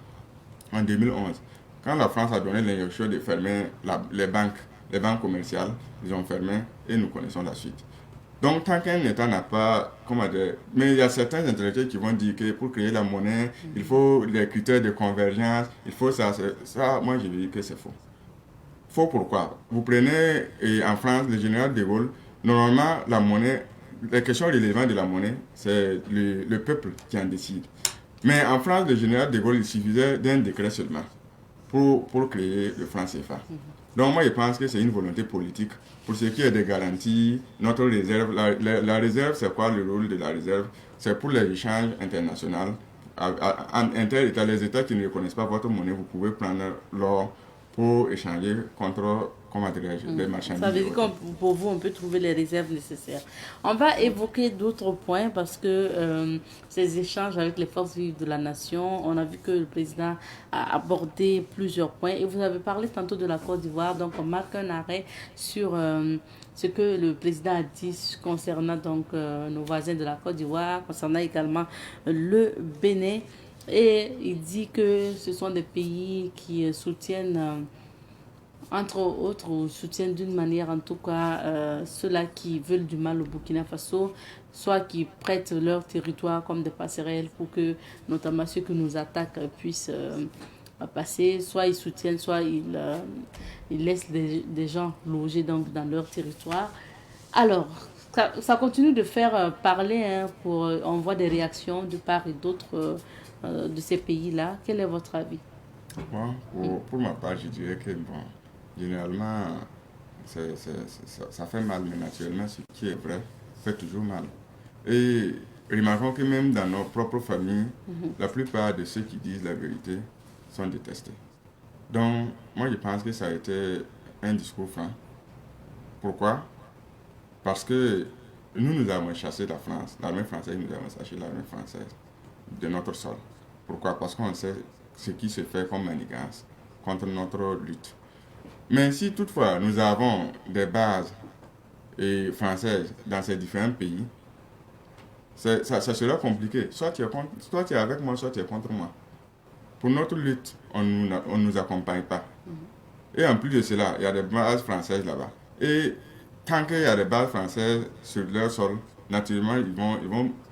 en 2011. Quand la France a donné l'injonction de fermer les banques commerciales, ils ont fermé et nous connaissons la suite. Donc, tant qu'un État n'a pas, comment dire, mais il y a certains intellectuels qui vont dire que pour créer la monnaie, il faut des critères de convergence, il faut ça. Moi, je dis que c'est faux. Faux pourquoi? Vous prenez en France le général de Gaulle, normalement la monnaie, les questions relevantes de la monnaie, c'est le peuple qui en décide. Mais en France, le général de Gaulle, il suffisait d'un décret seulement pour créer le franc CFA. Donc moi je pense que c'est une volonté politique. Pour ce qui est des garanties, notre réserve, la réserve, c'est quoi le rôle de la réserve? C'est pour les échanges internationaux. Inter-États, les États qui ne reconnaissent pas votre monnaie, vous pouvez prendre l'or pour échanger contre, comment dirais-je, des marchandises. Ça veut dire que pour vous, on peut trouver les réserves nécessaires. On va évoquer d'autres points parce que ces échanges avec les forces vives de la nation, on a vu que le président a abordé plusieurs points. Et vous avez parlé tantôt de la Côte d'Ivoire, donc on marque un arrêt sur ce que le président a dit concernant donc, nos voisins de la Côte d'Ivoire, concernant également le Bénin. Et il dit que ce sont des pays qui soutiennent, entre autres, soutiennent d'une manière en tout cas ceux-là qui veulent du mal au Burkina Faso, soit qui prêtent leur territoire comme des passerelles pour que notamment ceux qui nous attaquent puissent passer, soit ils soutiennent, soit ils laissent des gens loger donc, dans leur territoire. Alors, ça continue de faire parler, hein, on voit des réactions de part et d'autre de ces pays-là. Quel est votre avis? Bon, pour ma part, je dirais que bon, généralement, ça fait mal, mais naturellement, ce qui est vrai fait toujours mal. Et remarquons que même dans nos propres familles, la plupart de ceux qui disent la vérité sont détestés. Donc, moi, je pense que ça a été un discours franc. Pourquoi? Parce que nous avons chassé la France, l'armée française, nous avons chassé l'armée française de notre sol. Pourquoi? Parce qu'on sait ce qui se fait comme manigance contre notre lutte. Mais si toutefois nous avons des bases françaises dans ces différents pays, ça sera compliqué. Soit tu es avec moi, soit tu es contre moi. Pour notre lutte, on ne nous accompagne pas. Et en plus de cela, il y a des bases françaises là-bas. Et tant qu'il y a des bases françaises sur leur sol, naturellement,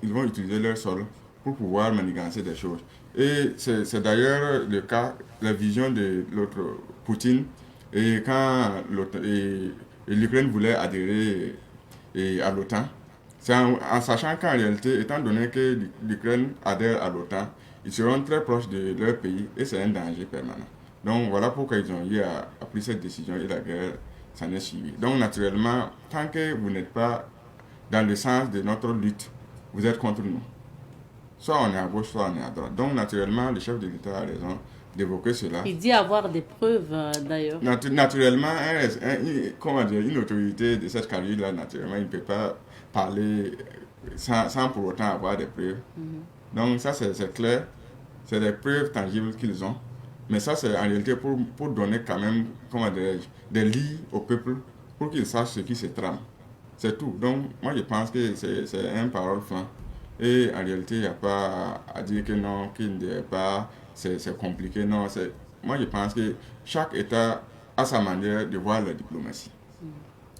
ils vont utiliser leur sol pour pouvoir manigancer des choses. Et c'est d'ailleurs le cas, la vision de l'autre Poutine, et quand l'Ukraine voulait adhérer à l'OTAN, c'est en sachant qu'en réalité, étant donné que l'Ukraine adhère à l'OTAN, ils seront très proches de leur pays et c'est un danger permanent. Donc voilà pourquoi ils ont eu à pris cette décision et la guerre s'en est suivie. Donc naturellement, tant que vous n'êtes pas dans le sens de notre lutte, vous êtes contre nous. Soit on est à gauche, soit on est à droite. Donc, naturellement, le chef de l'État a raison d'évoquer cela. Il dit avoir des preuves, d'ailleurs. Naturellement, une autorité de cette qualité-là, naturellement, il ne peut pas parler sans pour autant avoir des preuves. Donc, ça, c'est clair. C'est des preuves tangibles qu'ils ont. Mais ça, c'est en réalité pour donner quand même, des lits au peuple pour qu'ils sachent ce qui se trame. C'est tout. Donc, moi, je pense que c'est un parole franc. Et en réalité, il n'y a pas à dire que non, qu'il ne pas, c'est compliqué. Non, moi, je pense que chaque État a sa manière de voir la diplomatie.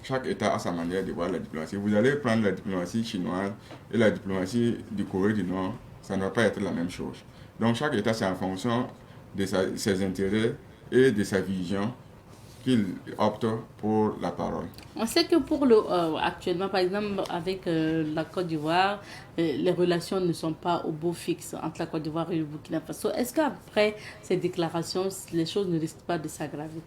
Chaque État a sa manière de voir la diplomatie. Vous allez prendre la diplomatie chinoise et la diplomatie du Corée du Nord, ça ne va pas être la même chose. Donc chaque État, c'est en fonction de ses intérêts et de sa vision qu'il opte pour la parole. On sait que pour actuellement, par exemple, avec la Côte d'Ivoire, les relations ne sont pas au beau fixe entre la Côte d'Ivoire et le Burkina Faso. Est-ce qu'après ces déclarations, les choses ne risquent pas de s'aggraver?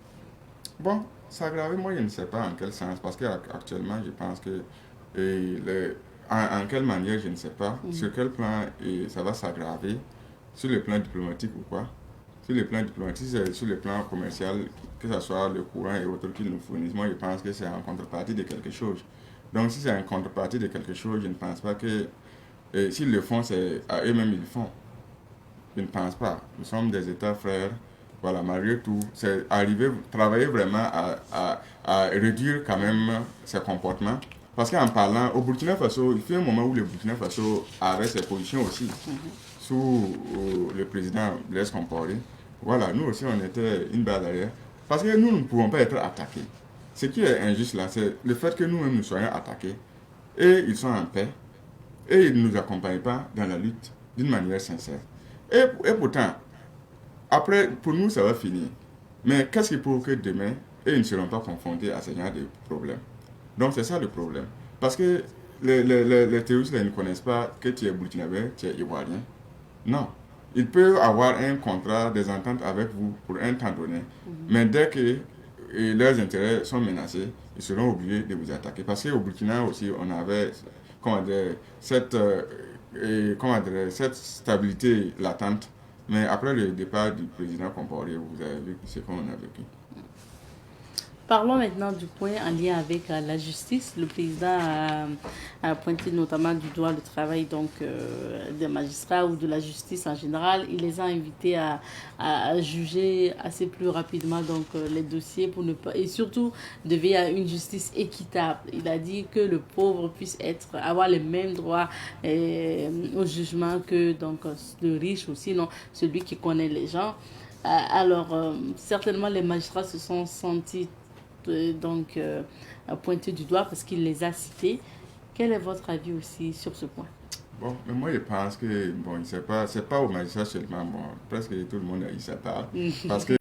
Bon, s'aggraver, moi je ne sais pas en quel sens, parce qu'actuellement je pense que en quelle manière, je ne sais pas, sur quel plan ça va s'aggraver, sur le plan diplomatique ou quoi. Sur le plan diplomatique, sur le plan commercial, que ce soit le courant et autres qu'ils nous fournissent, moi je pense que c'est en contrepartie de quelque chose. Donc si c'est en contrepartie de quelque chose, je ne pense pas que s'ils le font, c'est à eux-mêmes ils le font. Je ne pense pas. Nous sommes des États frères. Voilà, malgré tout, c'est travailler vraiment à réduire quand même ces comportements. Parce qu'en parlant, au Burkina Faso, il y a un moment où le Burkina Faso avait ses positions aussi, sous le président Blaise Compaoré. Voilà, nous aussi, on était une balle derrière. Parce que nous ne pouvons pas être attaqués. Ce qui est injuste là, c'est le fait que nous-mêmes nous soyons attaqués. Et ils sont en paix. Et ils ne nous accompagnent pas dans la lutte d'une manière sincère. Et pourtant, après, pour nous, ça va finir. Mais qu'est-ce qui prouve que demain, ils ne seront pas confrontés à ce genre de problème? Donc c'est ça le problème. Parce que les terroristes là, ils ne connaissent pas que tu es burkinabé, tu es ivoirien. Non. Ils peuvent avoir un contrat, des ententes avec vous pour un temps donné. Mais dès que leurs intérêts sont menacés, ils seront obligés de vous attaquer. Parce qu'au Burkina aussi, on avait cette stabilité latente. Mais après le départ du président Compaoré, vous avez vu ce qu'on a vécu. Parlons maintenant du point en lien avec la justice. Le président a pointé notamment du doigt le travail des magistrats ou de la justice en général. Il les a invités à juger assez plus rapidement les dossiers pour ne pas, et surtout de veiller à une justice équitable. Il a dit que le pauvre puisse avoir les mêmes droits au jugement que le riche ou sinon celui qui connaît les gens. Certainement les magistrats se sont sentis pointé du doigt parce qu'il les a cités. Quel est votre avis aussi sur ce point? Bon, mais moi je pense que c'est pas aux magistrats seulement, presque tout le monde a eu sa part. Parce que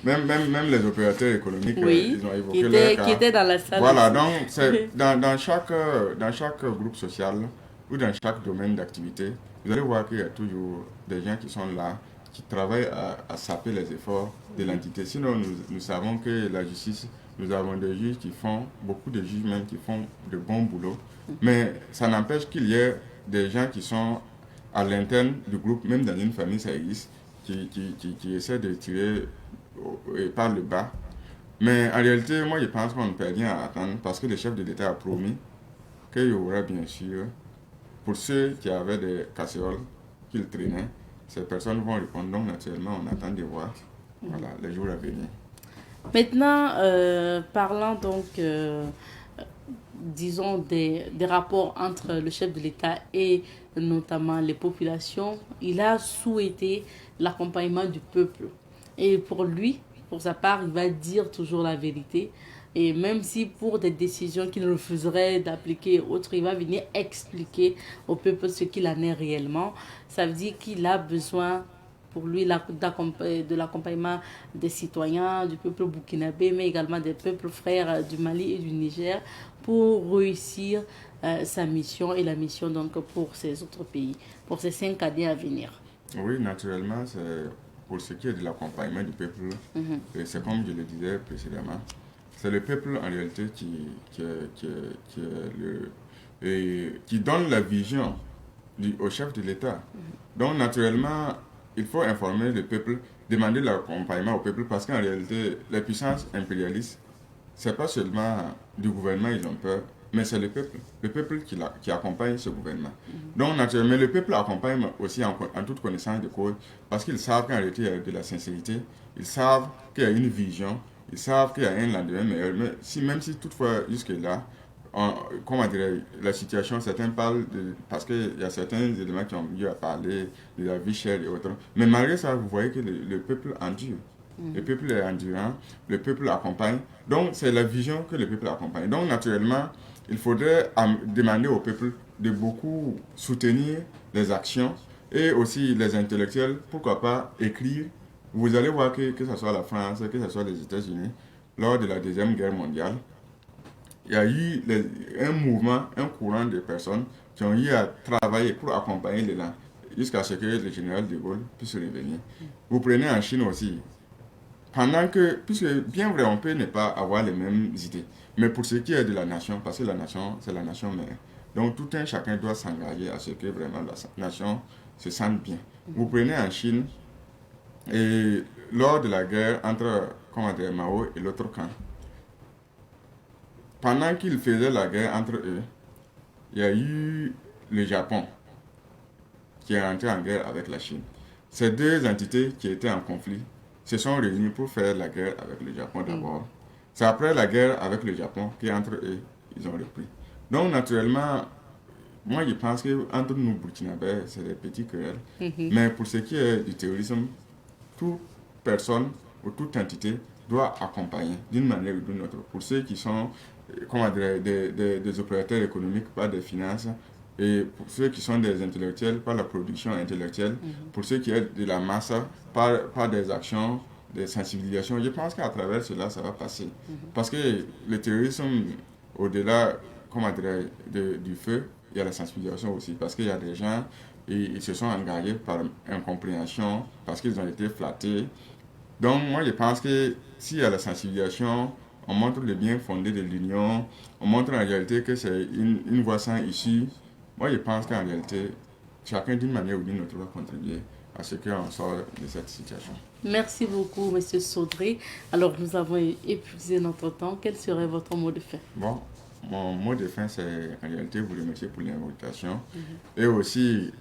même les opérateurs économiques, ils ont évoqué qui étaient dans la salle. Voilà, donc c'est dans chaque groupe social ou dans chaque domaine d'activité, vous allez voir qu'il y a toujours des gens qui sont là, qui travaillent à saper les efforts de l'entité. Sinon, nous savons que la justice, nous avons des juges qui font, beaucoup de juges même qui font de bons boulots. Mais ça n'empêche qu'il y ait des gens qui sont à l'interne du groupe, même dans une famille, ça existe, qui essaient de tirer par le bas. Mais en réalité, moi, je pense qu'on ne peut rien attendre parce que le chef de l'État a promis qu'il y aura bien sûr, pour ceux qui avaient des casseroles qu'ils traînaient, ces personnes vont répondre. Donc, naturellement, on attend de voir les jours à venir. Maintenant, parlant disons, des rapports entre le chef de l'État et notamment les populations, il a souhaité l'accompagnement du peuple. Et pour lui, pour sa part, il va dire toujours la vérité. Et même si pour des décisions qu'il refuserait d'appliquer autres, il va venir expliquer au peuple ce qu'il en est réellement. Ça veut dire qu'il a besoin, pour lui, de l'accompagnement des citoyens, du peuple burkinabé, mais également des peuples frères du Mali et du Niger pour réussir sa mission et la mission pour ces autres pays, pour ces 5 années à venir. Oui, naturellement, c'est pour ce qui est de l'accompagnement du peuple, c'est comme je le disais précédemment, c'est le peuple en réalité qui donne la vision au chef de l'État. Donc naturellement, il faut informer le peuple, demander l'accompagnement au peuple parce qu'en réalité, les puissances impérialistes, c'est pas seulement du gouvernement ils ont peur, mais c'est le peuple qui accompagne ce gouvernement. Donc naturellement, le peuple accompagne aussi en toute connaissance de cause parce qu'ils savent qu'en réalité, il y a de la sincérité, ils savent qu'il y a une vision, ils savent qu'il y a un lendemain meilleur, mais même si toutefois jusque-là, comment dirais la situation, certains parlent parce qu'il y a certains éléments qui ont lieu à parler de la vie chère et autres, mais malgré ça, vous voyez que le peuple endure. Le peuple est endurant, le peuple accompagne, donc c'est la vision que le peuple accompagne. Donc naturellement, il faudrait demander au peuple de beaucoup soutenir les actions Et aussi les intellectuels, pourquoi pas écrire. Vous allez voir que ce soit la France, que ce soit les États-Unis, lors de la Deuxième Guerre mondiale, il y a eu un mouvement, un courant de personnes qui ont eu à travailler pour accompagner l'élan jusqu'à ce que le général de Gaulle puisse revenir. Vous prenez en Chine aussi, pendant que, puisque bien vrai, on peut ne pas avoir les mêmes idées, mais pour ce qui est de la nation, parce que la nation, c'est la nation mère. Donc tout un chacun doit s'engager à ce que vraiment la nation se sente bien. Vous prenez en Chine, et lors de la guerre entre Mao et l'autre camp, pendant qu'ils faisaient la guerre entre eux, il y a eu le Japon qui est entré en guerre avec la Chine. Ces deux entités qui étaient en conflit se sont réunies pour faire la guerre avec le Japon d'abord. C'est après la guerre avec le Japon qu'entre eux, ils ont repris. Donc naturellement, moi je pense qu'entre nous Burkinabés, c'est des petits querelles. Mais pour ce qui est du terrorisme, toute personne ou toute entité doit accompagner d'une manière ou d'une autre. Pour ceux qui sont des opérateurs économiques par des finances, et pour ceux qui sont des intellectuels par la production intellectuelle, pour ceux qui sont de la masse par des actions, des sensibilisations, je pense qu'à travers cela, ça va passer. Parce que le terrorisme, au-delà du feu, il y a la sensibilisation aussi, parce qu'il y a des gens, ils se sont engagés par incompréhension, parce qu'ils ont été flattés. Donc moi je pense que s'il y a la sensibilisation, on montre le bien fondé de l'union, on montre en réalité que c'est une voie sans issue. Moi je pense qu'en réalité, chacun d'une manière ou d'une autre va contribuer à ce qu'on sort de cette situation. Merci beaucoup, M. Sodré. Alors nous avons épuisé notre temps. Quel serait votre mot de fin? Bon, mon mot de fin, c'est en réalité vous remercier pour l'invitation et aussi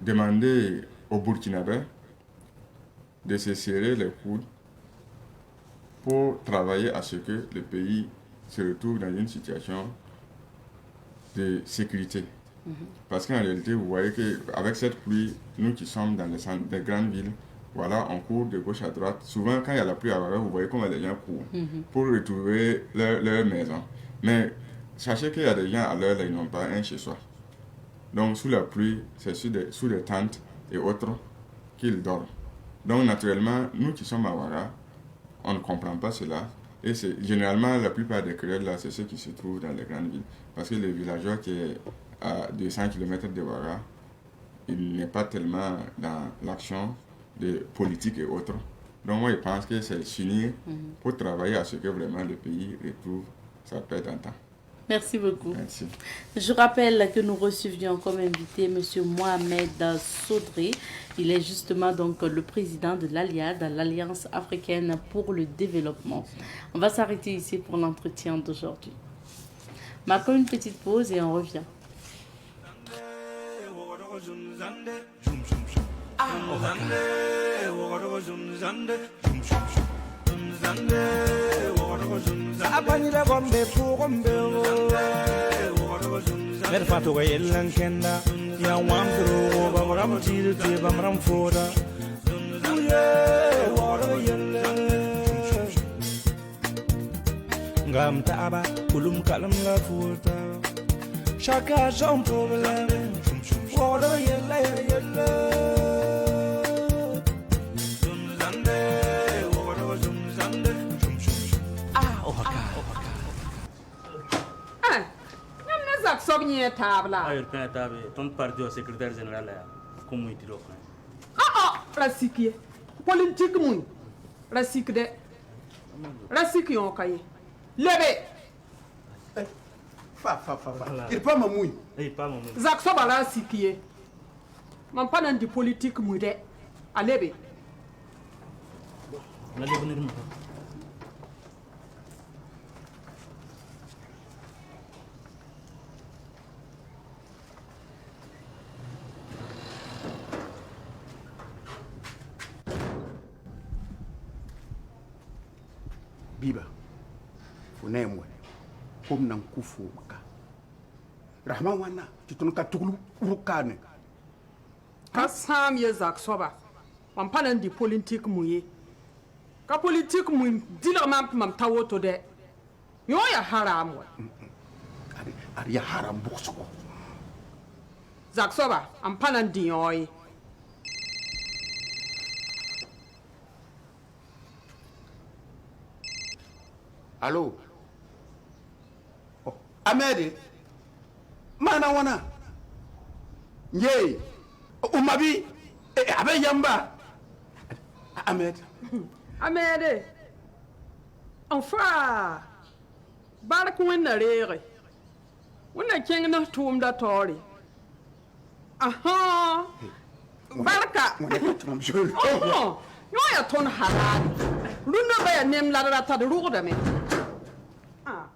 demander aux Burkinabés de se serrer les coudes pour travailler à ce que le pays se retrouve dans une situation de sécurité. Parce qu'en réalité, vous voyez qu'avec cette pluie, nous qui sommes dans des grandes villes, voilà, on court de gauche à droite. Souvent, quand il y a la pluie à Ouaga, vous voyez comment les gens courent pour retrouver leur maison. Mais sachez qu'il y a des gens à l'heure, ils n'ont pas un chez soi. Donc, sous la pluie, c'est sous des tentes et autres qu'ils dorment. Donc, naturellement, nous qui sommes à Ouaga, on ne comprend pas cela. Et c'est généralement, la plupart des querelles, là, c'est ceux qui se trouvent dans les grandes villes. Parce que les villageois qui est à 200 km de Ouaga, il n'est pas tellement dans l'action de politique et autres. Donc, moi, je pense que c'est s'unir pour travailler à ce que vraiment le pays retrouve sa paix d'antan. Merci beaucoup. Merci. Je rappelle que nous recevions comme invité M. Mohamed Sodré. Il est justement donc le président de l'ALIAD, l'Alliance africaine pour le développement. On va s'arrêter ici pour l'entretien d'aujourd'hui. Marquons une petite pause et on revient. Abanyira gombe fugombe mer fato ga yellan kenda ya wamdro bamram tirte bamram foda woro yelle ngam taaba kulum kalam la futa chaka jom problème woro yelle Ayer quand tabe ton parti au secrétaire général comme il dit rasiki politique mun rasik de rasik yon kaye lebe fa il pas mamouy zak so bala sikie man pas nan di politique mu de alebe na devenir mu biba funemwe komna nkufu maka rahman wana tutun ka tuglu urukane ka sam ye zak so ba man pas nan di politique mu ye ka politique mu dilo mam tawoto de yo ya haram wa ari ya haram bukso zak so ba am pas nan di yoy Allô? Oh, Ahmed? Mana wana? Yé! Umabi? Abe Yamba? Ahmed? Ahmed, enfin, bark winna rere. Winna king na tum da tori. Aha! Barka! Oh! No ya ton halal. Runda ba ya nem la rata de rugo da me. Ah.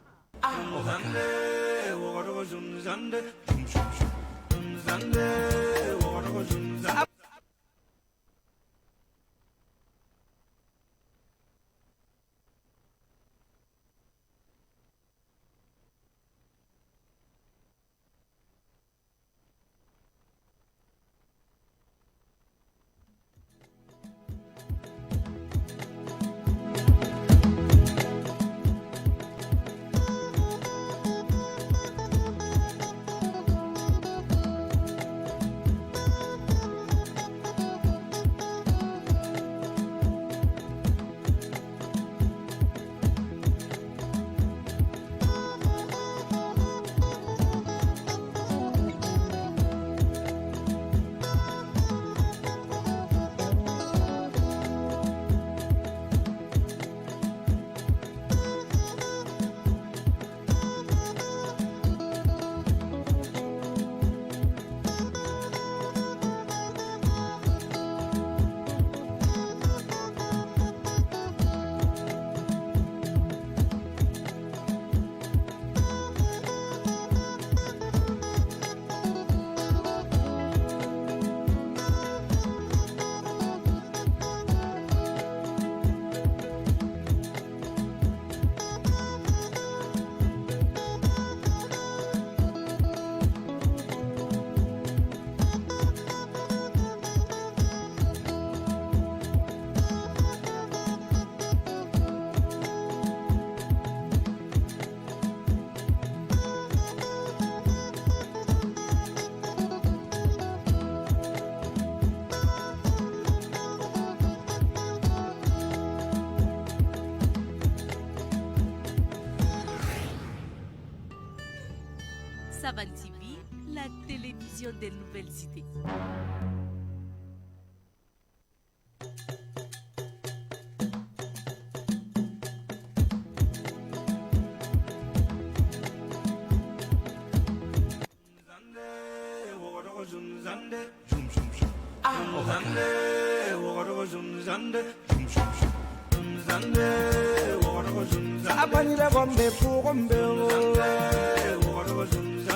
Savan TV, la télévision des nouvelles idées.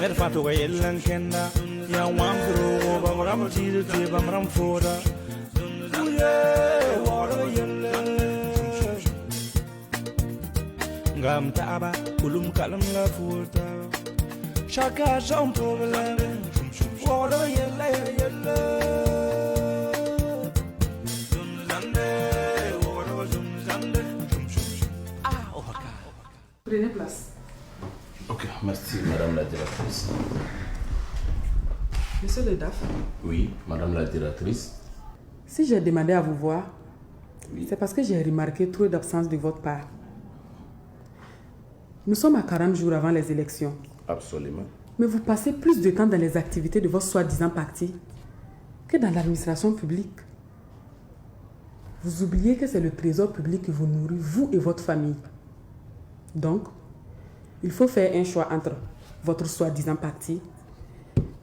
Mer fatu ga yellan kenda ya wambro bamram tiru te bamram foda uye waro yelle ngam taaba kulum kalam la futa chaka son problème waro yelle yelle Prenez place. Ok, merci Madame la Directrice. Monsieur le DAF. Oui, Madame la Directrice. Si j'ai demandé à vous voir, c'est parce que j'ai remarqué trop d'absence de votre part. Nous sommes à 40 jours avant les élections. Absolument. Mais vous passez plus de temps dans les activités de votre soi-disant parti que dans l'administration publique. Vous oubliez que c'est le trésor public qui vous nourrit, vous et votre famille. Donc, il faut faire un choix entre votre soi-disant parti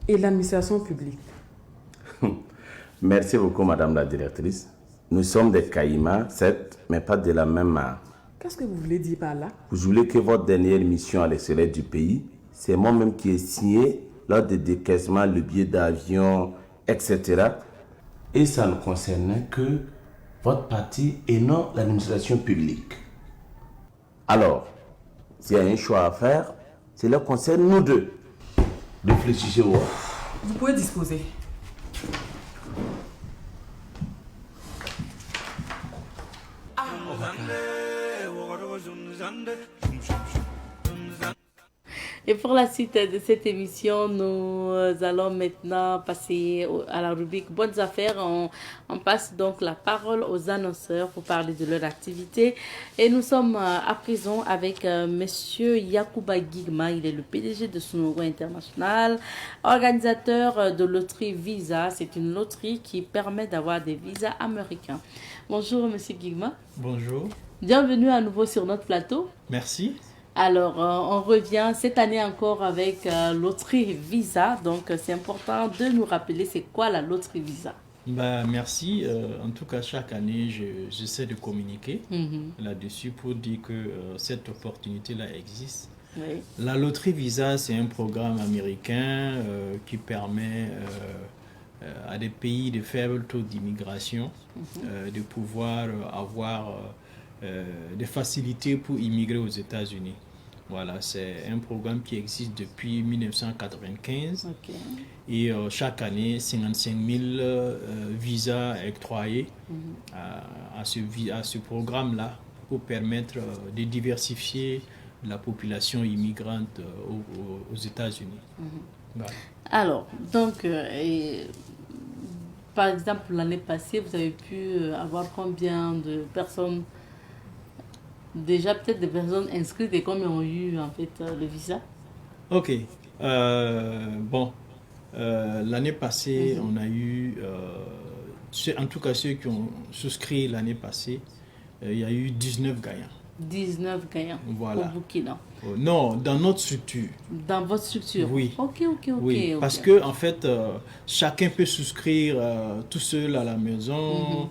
et l'administration publique. Merci beaucoup, Madame la Directrice. Nous sommes des caïmans, certes, mais pas de la même marque. Qu'est-ce que vous voulez dire par là? Vous voulez que votre dernière mission à l'extérieur du pays, c'est moi-même qui ai signé lors des décaissements, le billet d'avion, etc. Et ça ne concernait que votre parti et non l'administration publique. Alors, s'il y a un choix à faire, cela concerne nous deux. Réfléchissez-vous. Vous pouvez disposer. Et pour la suite de cette émission, nous allons maintenant passer à la rubrique Bonnes affaires. On passe donc la parole aux annonceurs pour parler de leur activité. Et nous sommes à présent avec Monsieur Yacouba Guigma. Il est le PDG de Sonoro International, organisateur de loterie Visa. C'est une loterie qui permet d'avoir des visas américains. Bonjour Monsieur Guigma. Bonjour. Bienvenue à nouveau sur notre plateau. Merci. Alors, on revient cette année encore avec loterie Visa. Donc, c'est important de nous rappeler c'est quoi la loterie Visa. Merci. En tout cas, chaque année, j'essaie de communiquer là-dessus pour dire que cette opportunité-là existe. Oui. La loterie Visa, c'est un programme américain qui permet à des pays de faible taux d'immigration de pouvoir avoir des facilités pour immigrer aux États-Unis. Voilà, c'est un programme qui existe depuis 1995 et chaque année, 55 000 visas octroyés à ce programme-là pour permettre de diversifier la population immigrante aux États-Unis. Voilà. Alors, donc, par exemple, l'année passée, vous avez pu avoir combien de personnes? Déjà, peut-être des personnes inscrites et combien ont eu en fait le visa? Ok. L'année passée, on a eu, en tout cas ceux qui ont souscrit l'année passée, il y a eu 19 gagnants. 19 gagnants voilà. Au Burkina? Non, dans notre structure. Dans votre structure? Oui. Ok. Oui, parce que en fait, chacun peut souscrire tout seul à la maison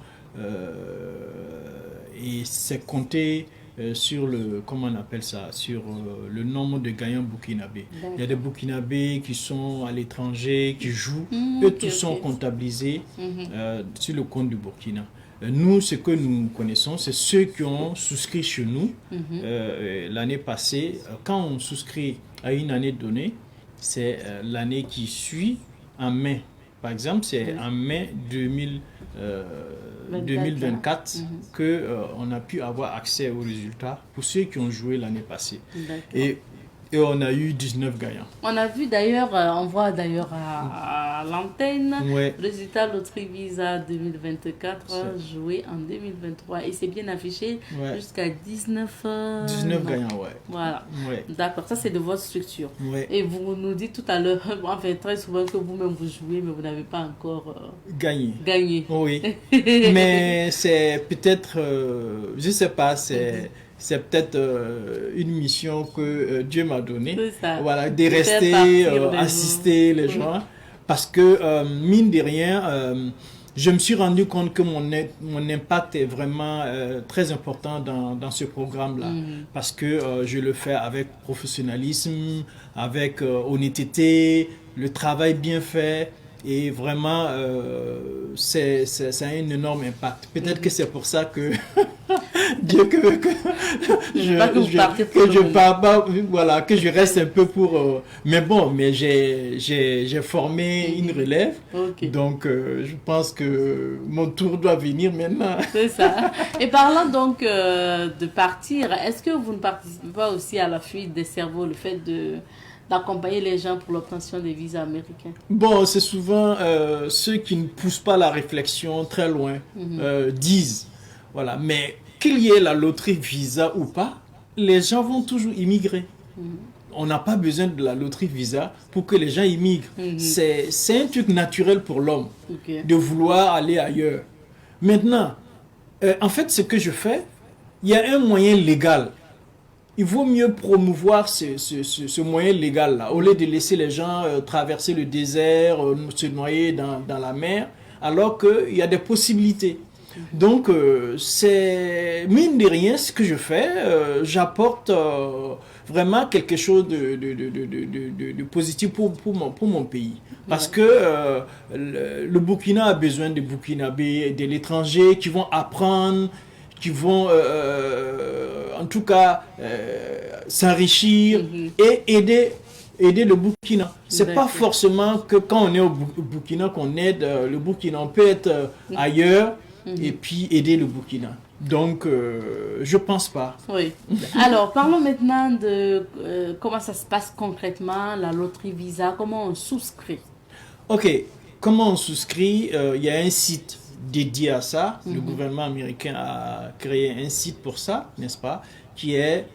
et c'est compté sur le, comment on appelle ça, sur le nombre de gagnants burkinabés. Il y a des burkinabés qui sont à l'étranger, qui jouent, eux tous sont comptabilisés sur le compte du Burkina. Nous, ce que nous connaissons, c'est ceux qui ont souscrit chez nous l'année passée. Quand on souscrit à une année donnée, c'est l'année qui suit en mai. Par exemple, c'est en mai 2024 qu'on a pu avoir accès aux résultats pour ceux qui ont joué l'année passée. Et on a eu 19 gagnants. On a vu d'ailleurs, on voit d'ailleurs à l'antenne, résultat loterie Visa 2024 joué en 2023. Et c'est bien affiché jusqu'à 19 gagnants, Voilà. D'accord, ça c'est de votre structure. Et vous nous dites tout à l'heure, enfin très souvent que vous-même vous jouez, mais vous n'avez pas encore gagné. Oui. Mais c'est peut-être, je ne sais pas, c'est peut-être une mission que Dieu m'a donnée, voilà, de rester, assister les gens, parce que mine de rien, je me suis rendu compte que mon impact est vraiment très important dans ce programme-là, parce que je le fais avec professionnalisme, avec honnêteté, le travail bien fait. Et vraiment, ça a un énorme impact. Peut-être que c'est pour ça que Dieu que je reste un peu pour... mais bon, mais j'ai formé une relève. Donc, je pense que mon tour doit venir maintenant. C'est ça. Et parlant donc de partir, est-ce que vous ne participez pas aussi à la fuite des cerveaux, le fait d'accompagner les gens pour l'obtention des visas américains? Bon, c'est souvent ceux qui ne poussent pas la réflexion très loin disent, voilà, mais qu'il y ait la loterie Visa ou pas, les gens vont toujours immigrer. On n'a pas besoin de la loterie Visa pour que les gens immigrent. C'est un truc naturel pour l'homme de vouloir aller ailleurs. Maintenant, en fait, ce que je fais, il y a un moyen légal. Il vaut mieux promouvoir ce moyen légal-là, au lieu de laisser les gens traverser le désert, se noyer dans la mer, alors qu'il y a des possibilités. Donc, c'est mine de rien ce que je fais. J'apporte vraiment quelque chose de positif pour mon pays. Parce que le Burkina a besoin de Burkinabés, de l'étranger qui vont apprendre, qui vont en tout cas s'enrichir et aider le Burkina. C'est pas forcément que quand on est au Burkina qu'on aide le Burkina. On peut être ailleurs et puis aider le Burkina. Donc, je pense pas. Oui. Alors, parlons maintenant de comment ça se passe concrètement, la loterie Visa, comment on souscrit. Ok, comment on souscrit? Il y a un site dédié à ça. Le gouvernement américain a créé un site pour ça, n'est-ce pas? Qui est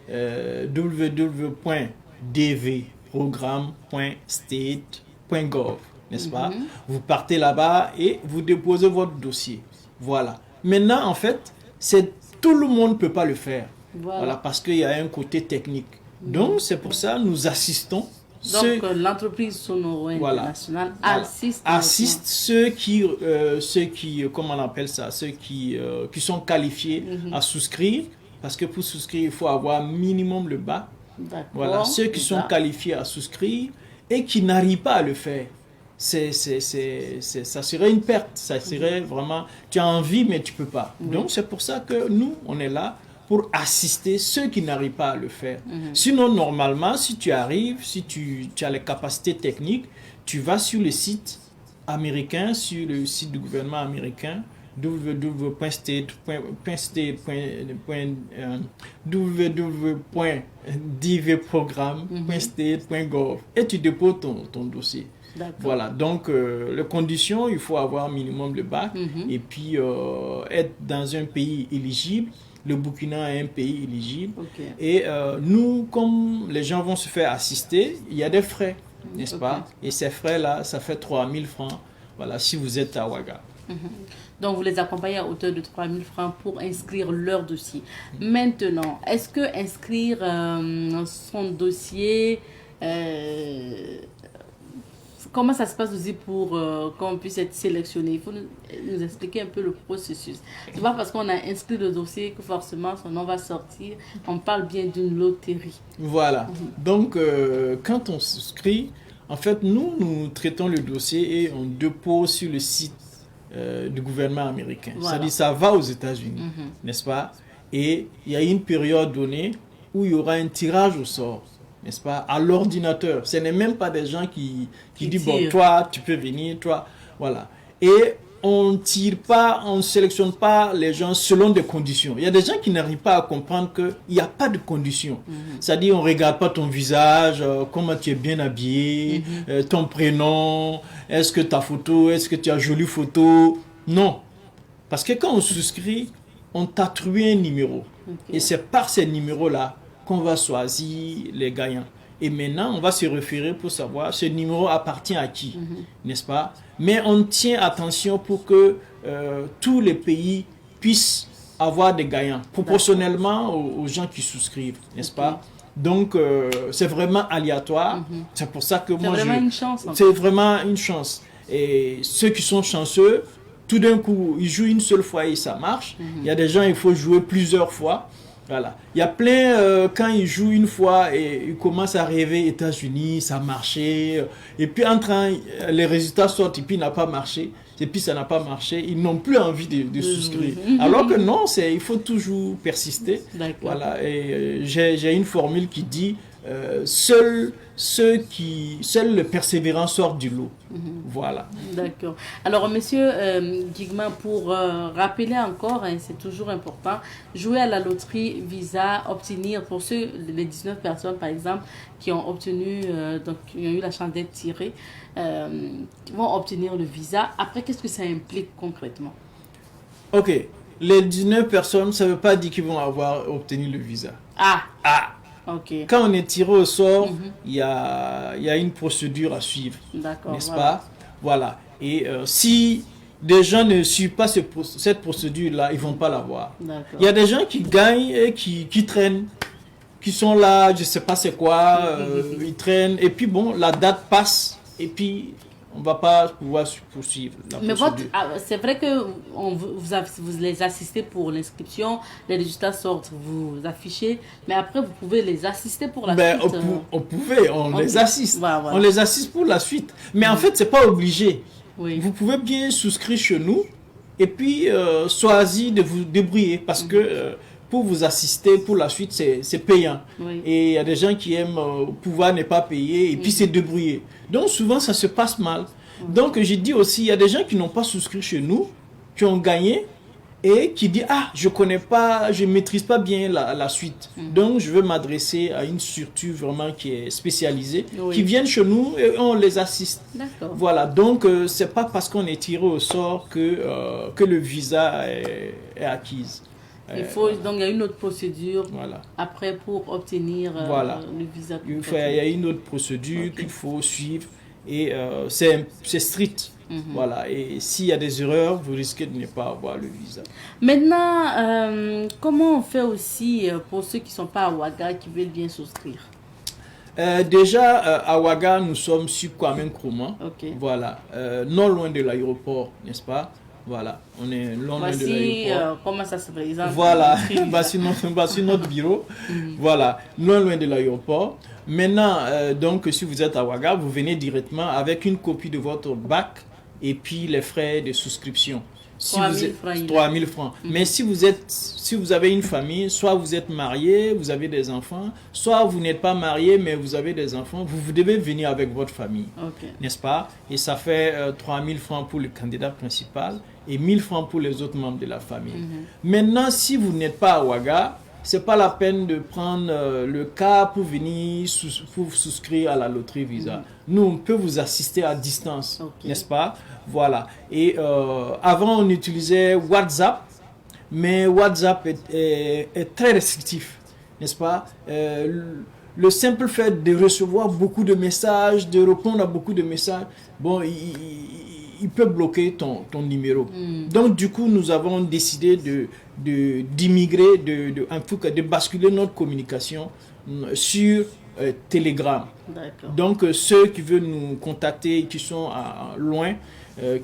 www.dvprogramme.state.gov, n'est-ce pas? Vous partez là-bas et vous déposez votre dossier. Voilà. Maintenant, en fait, tout le monde ne peut pas le faire. Voilà, parce qu'il y a un côté technique. Donc, c'est pour ça que nous assistons. Donc, l'entreprise Sonoro International assiste ceux qui, comment on appelle ça, ceux qui sont qualifiés à souscrire. Parce que pour souscrire, il faut avoir minimum le bac. Voilà, ceux qui sont qualifiés à souscrire et qui n'arrivent pas à le faire. Ça serait une perte. Ça serait vraiment... Tu as envie, mais tu ne peux pas. Donc, c'est pour ça que nous, on est là pour assister ceux qui n'arrivent pas à le faire. Sinon, normalement, si tu arrives, si tu as les capacités techniques, tu vas sur le site américain, sur le site du gouvernement américain, www.dvprogramme.state.gov et tu déposes ton dossier. Voilà, donc les conditions, il faut avoir minimum le bac et puis être dans un pays éligible. Le Burkina est un pays éligible. Et nous, comme les gens vont se faire assister, il y a des frais, n'est-ce pas? Et ces frais-là, ça fait 3 000 francs, voilà, si vous êtes à Ouaga. Donc, vous les accompagnez à hauteur de 3 000 francs pour inscrire leur dossier. Maintenant, est-ce que inscrire son dossier, comment ça se passe aussi pour qu'on puisse être sélectionné? Il faut nous expliquer un peu le processus. C'est pas parce qu'on a inscrit le dossier que forcément son nom va sortir. On parle bien d'une loterie. Voilà. Donc, quand on souscrit, en fait, nous traitons le dossier et on dépose sur le site du gouvernement américain. C'est-à-dire ça va aux États-Unis, n'est-ce pas? Et il y a une période donnée où il y aura un tirage au sort, n'est-ce pas, à l'ordinateur. Ce n'est même pas des gens qui disent, bon, toi, tu peux venir, toi, voilà. Et on ne tire pas, on ne sélectionne pas les gens selon des conditions. Il y a des gens qui n'arrivent pas à comprendre qu'il n'y a pas de conditions. C'est-à-dire, on ne regarde pas ton visage, comment tu es bien habillé, ton prénom, est-ce que ta photo, est-ce que tu as une jolie photo. Non. Parce que quand on souscrit, on t'attribue un numéro. Et c'est par ces numéros-là qu'on va choisir les gagnants. Et maintenant, on va se référer pour savoir ce numéro appartient à qui, n'est-ce pas? Mais on tient attention pour que tous les pays puissent avoir des gagnants, proportionnellement aux gens qui souscrivent, n'est-ce pas? Donc, c'est vraiment aléatoire. C'est pour ça que moi, c'est vraiment une chance. Et ceux qui sont chanceux, tout d'un coup, ils jouent une seule fois et ça marche. Il y a des gens, il faut jouer plusieurs fois. Voilà. Il y a plein, quand ils jouent une fois et ils commencent à rêver États-Unis, ça a marché. Et puis, les résultats sortent et puis n'a pas marché. Et puis, ça n'a pas marché. Ils n'ont plus envie de souscrire. Alors que non, il faut toujours persister. Voilà. Et j'ai une formule qui dit seul le persévérant sort du lot. Voilà. D'accord. Alors, monsieur Guigman, pour rappeler encore, hein, c'est toujours important, jouer à la loterie Visa, obtenir, pour les 19 personnes, par exemple, qui ont obtenu, donc qui ont eu la chance d'être tirées, vont obtenir le visa. Après, qu'est-ce que ça implique concrètement? Ok. Les 19 personnes, ça ne veut pas dire qu'ils vont avoir obtenu le visa. Okay. Quand on est tiré au sort, il y a une procédure à suivre, n'est-ce pas? Voilà. Et si des gens ne suivent pas cette procédure-là, ils ne vont pas l'avoir. Il y a des gens qui gagnent et qui traînent, qui sont là, je ne sais pas c'est quoi, ils traînent, et puis bon, la date passe, et puis on ne va pas pouvoir poursuivre la procédure. Mais c'est vrai que vous les assistez pour l'inscription, les résultats sortent, vous affichez, mais après vous pouvez les assister pour la suite. On les assiste. Voilà. On les assiste pour la suite. Mais en fait, ce n'est pas obligé. Vous pouvez bien souscrire chez nous et puis choisir de vous débrouiller parce que pour vous assister pour la suite, c'est payant. Et il y a des gens qui aiment pouvoir ne pas payer et puis se débrouiller. Donc souvent, ça se passe mal. Donc je dis aussi, il y a des gens qui n'ont pas souscrit chez nous, qui ont gagné et qui dit je connais pas, je maîtrise pas bien la suite, donc je veux m'adresser à une structure vraiment qui est spécialisée, qui viennent chez nous et on les assiste. Voilà, donc c'est pas parce qu'on est tiré au sort que le visa est acquise. Il faut donc il y a une autre procédure après pour obtenir le visa. Il y a une autre procédure qu'il faut suivre et c'est strict. Voilà, et s'il y a des erreurs, vous risquez de ne pas avoir le visa. Maintenant, comment on fait aussi pour ceux qui ne sont pas à Ouaga, qui veulent bien souscrire? Déjà, à Ouaga, nous sommes sur Kwame Nkrumah. Voilà, non loin de l'aéroport, n'est-ce pas? Voilà, on est loin de l'aéroport. Comment ça se présente? Voilà, voici notre bureau. Voilà, loin de l'aéroport. Maintenant, donc, si vous êtes à Ouaga, vous venez directement avec une copie de votre bac et puis les frais de souscription. 3 000 francs. Mais si vous avez une famille, soit vous êtes marié, vous avez des enfants, soit vous n'êtes pas marié, mais vous avez des enfants, vous devez venir avec votre famille. N'est-ce pas? Et ça fait 3 000 francs pour le candidat principal et 1 000 francs pour les autres membres de la famille. Maintenant, si vous n'êtes pas à Ouaga, c'est pas la peine de prendre le cas pour venir pour souscrire à la loterie Visa. Nous, on peut vous assister à distance, n'est-ce pas? Voilà. Et avant, on utilisait WhatsApp, mais WhatsApp est très restrictif, n'est-ce pas? Le simple fait de recevoir beaucoup de messages, de répondre à beaucoup de messages, bon, il peut bloquer ton numéro. Donc, du coup, nous avons décidé d'immigrer, de basculer notre communication sur Telegram. Donc, ceux qui veulent nous contacter, qui sont loin,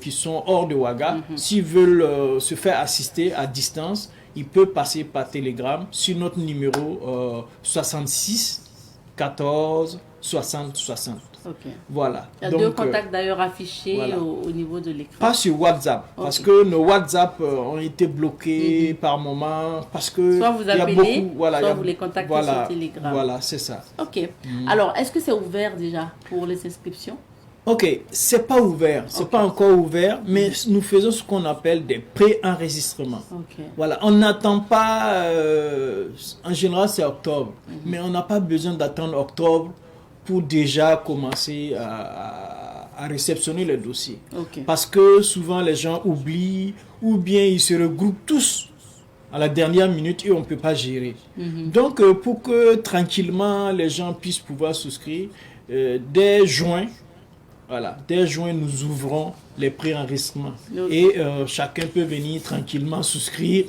qui sont hors de Ouaga, s'ils veulent se faire assister à distance, ils peuvent passer par Telegram sur notre numéro 66 14 60 60. Voilà. Il y a deux contacts d'ailleurs affichés au niveau de l'écran. Pas sur WhatsApp, parce que nos WhatsApp ont été bloqués par moment, parce que soit vous appelez, soit vous les contactez sur Telegram. Voilà, c'est ça. Alors, est-ce que c'est ouvert déjà pour les inscriptions? C'est pas ouvert, c'est pas encore ouvert, mais nous faisons ce qu'on appelle des pré-enregistrements. Voilà, on n'attend pas, en général c'est octobre, mais on n'a pas besoin d'attendre octobre pour déjà commencer à réceptionner les dossiers. Parce que souvent les gens oublient ou bien ils se regroupent tous à la dernière minute et on ne peut pas gérer. Donc pour que tranquillement les gens puissent pouvoir souscrire, dès juin, nous ouvrons les pré-enregistrements. Et chacun peut venir tranquillement souscrire.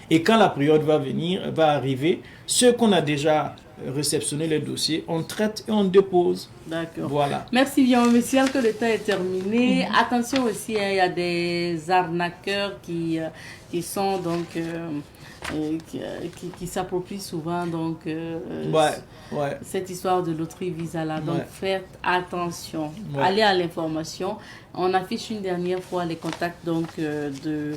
Et quand la période va arriver, ceux qu'on a déjà réceptionné les dossiers, on traite et on dépose. Voilà. Merci bien, monsieur, que le temps est terminé. Attention aussi, il y a des arnaqueurs qui sont donc qui s'approprient souvent donc cette histoire de loterie Visa là. Donc faites attention. Allez à l'information. On affiche une dernière fois les contacts donc de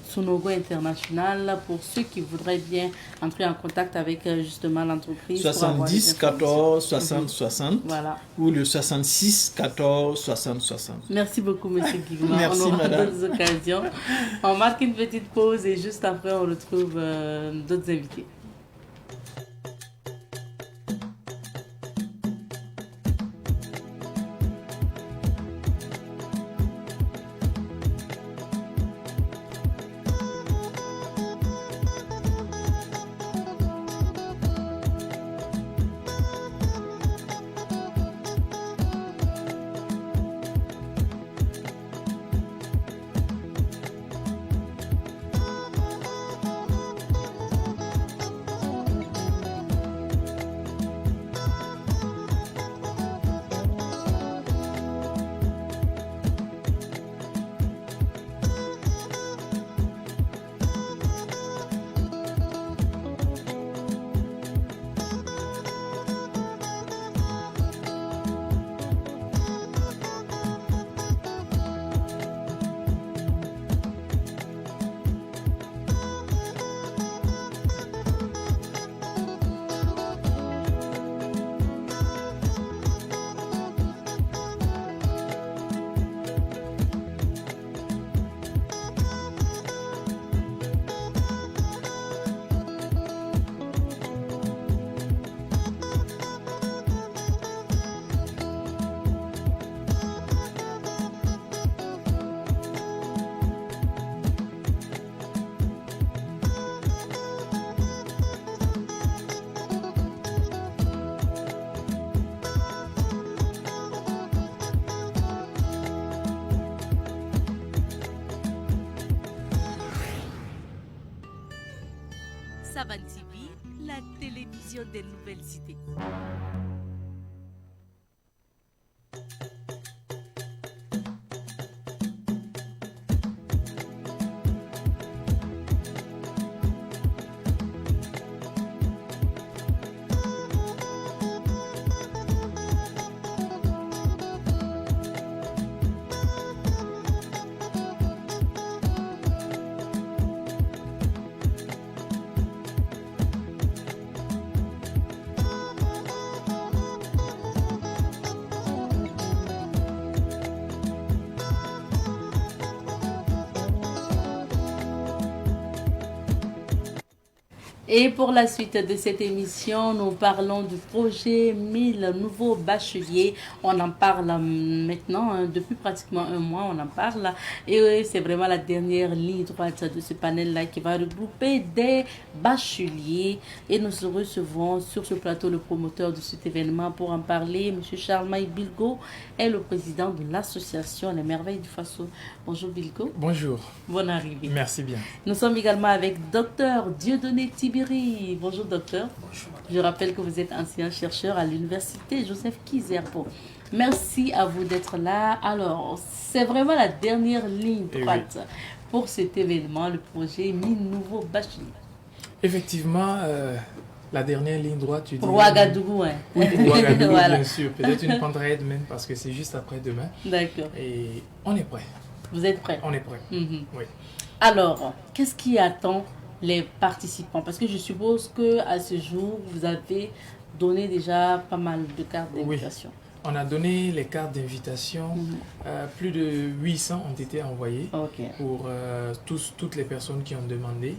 Sonogo International pour ceux qui voudraient bien entrer en contact avec justement l'entreprise. 70 14 60 60 ou le 66 14 60 60. Merci beaucoup, monsieur Guigma. Merci, on aura madame. d'autres occasions. On marque une petite pause et juste après on retrouve d'autres invités. Savan TV, la télévision des nouvelles cités. Et pour la suite de cette émission, nous parlons du projet 1000 nouveaux bacheliers. On en parle maintenant, depuis pratiquement un mois, on en parle. Et c'est vraiment la dernière ligne droite de ce panel-là qui va regrouper des bacheliers. Et nous recevons sur ce plateau le promoteur de cet événement pour en parler. M. Charles-Maï Bilgo est le président de l'association Les Merveilles du Faso. Bonjour Bilgo. Bonjour. Bonne arrivée. Merci bien. Nous sommes également avec Dr Dieudonné Tibiri. Bonjour docteur. Bonjour. Je rappelle que vous êtes ancien chercheur à l'université Joseph Kizerbo. Merci à vous d'être là. Alors, c'est vraiment la dernière ligne droite pour cet événement, le projet 1000 nouveaux bacheliers. Effectivement, la dernière ligne droite, tu dis... Pour Ouagadougou, hein. Oui, pour Ouagadougou, voilà. bien sûr. Peut-être une contrainte même, parce que c'est juste après-demain. D'accord. Et on est prêt. Vous êtes prêts? On est prêt. Oui. Alors, qu'est-ce qui attend les participants? Parce que je suppose qu'à ce jour, vous avez donné déjà pas mal de cartes d'invitation. Oui. On a donné les cartes d'invitation. Plus de 800 ont été envoyées pour toutes les personnes qui ont demandé.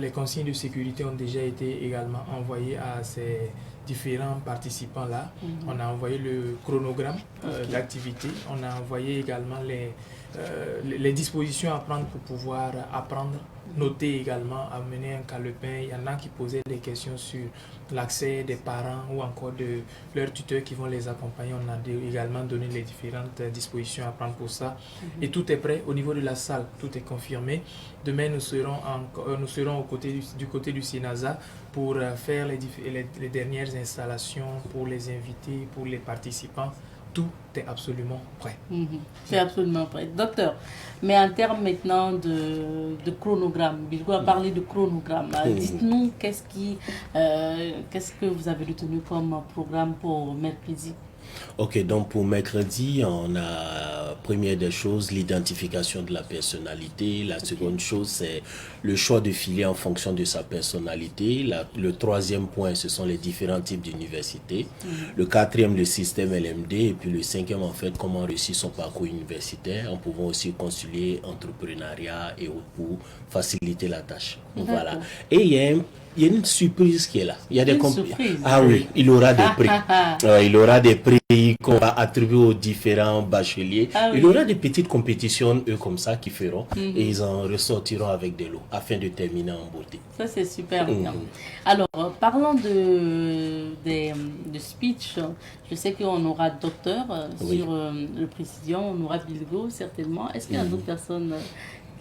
Les consignes de sécurité ont déjà été également envoyées à ces différents participants-là. On a envoyé le chronogramme d'activité. On a envoyé également les dispositions à prendre pour pouvoir apprendre, noter également, amener un calepin. Il y en a qui posaient des questions sur l'accès des parents ou encore de leurs tuteurs qui vont les accompagner. On a également donné les différentes dispositions à prendre pour ça. Et tout est prêt au niveau de la salle, tout est confirmé. Demain, nous serons du côté du SINASA pour faire les dernières installations pour les invités, pour les participants. Tout est absolument prêt. C'est absolument prêt. Docteur, mais en termes maintenant de chronogramme, Bilgo a parlé de chronogramme. Dites-nous, qu'est-ce que vous avez retenu comme programme pour mercredi? Ok, donc pour mercredi, on a, première des choses, l'identification de la personnalité. La seconde chose, c'est le choix de filière en fonction de sa personnalité. Le troisième point, ce sont les différents types d'universités. Le quatrième, le système LMD. Et puis le cinquième, en fait, comment réussir son parcours universitaire en pouvant aussi concilier entrepreneuriat et autres pour faciliter la tâche. Voilà. Et il y a une surprise qui est là. Il y a des surprise. Ah oui, il aura des prix. Il aura des prix qu'on va attribuer aux différents bacheliers. Il aura des petites compétitions, eux, comme ça, qui feront. Et ils en ressortiront avec des lots afin de terminer en beauté. Ça, c'est super bien. Alors, parlons de speech. Je sais qu'on aura docteur sur le président. On aura Bilgo, certainement. Est-ce qu'il y a d'autres personnes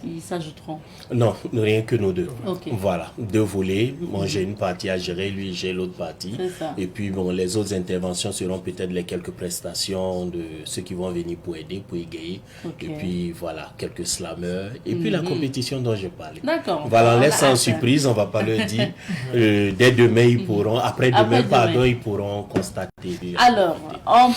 qui s'ajouteront? Non, rien que nous deux. Okay. Voilà, deux volets. Moi, j'ai une partie à gérer, lui, j'ai l'autre partie. Et puis, bon, les autres interventions seront peut-être les quelques prestations de ceux qui vont venir pour aider, pour égayer. Et puis, voilà, quelques slammers. Et puis, la compétition dont je parlais. D'accord. Voilà, on laisse sans surprise, on ne va pas le dire. Dès demain, ils pourront, après-demain, ils pourront constater. Alors, on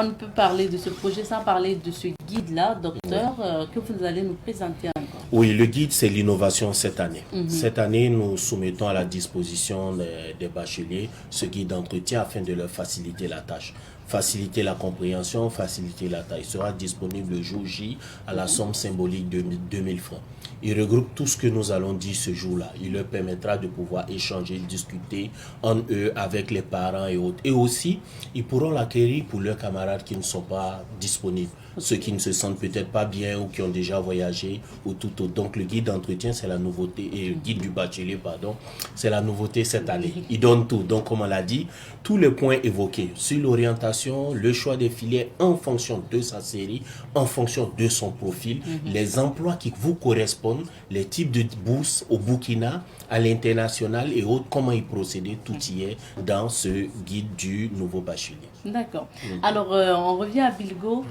ne peut parler de ce projet sans parler de ce guide-là, docteur, que vous allez nous présenter encore. Oui, le guide, c'est l'innovation cette année. Cette année, nous soumettons à la disposition des bacheliers ce guide d'entretien afin de leur faciliter la tâche. Faciliter la compréhension, faciliter la tâche. Il sera disponible le jour J à la somme symbolique de 2000 francs. Il regroupe tout ce que nous allons dire ce jour-là. Il leur permettra de pouvoir échanger, discuter en eux avec les parents et autres. Et aussi, ils pourront l'acquérir pour leurs camarades qui ne sont pas disponibles. Ceux qui ne se sentent peut-être pas bien ou qui ont déjà voyagé ou tout autre. Donc le guide d'entretien, c'est la nouveauté. Et le guide du bachelier, pardon, c'est la nouveauté cette année. Il donne tout. Donc comme on l'a dit, tous les points évoqués sur l'orientation l'orientation, le choix des filières en fonction de sa série, en fonction de son profil, les emplois qui vous correspondent, les types de bourses au Burkina, à l'international et autres, comment y procéder, tout y est dans ce guide du nouveau bachelier. D'accord. Alors, on revient à Bilgo.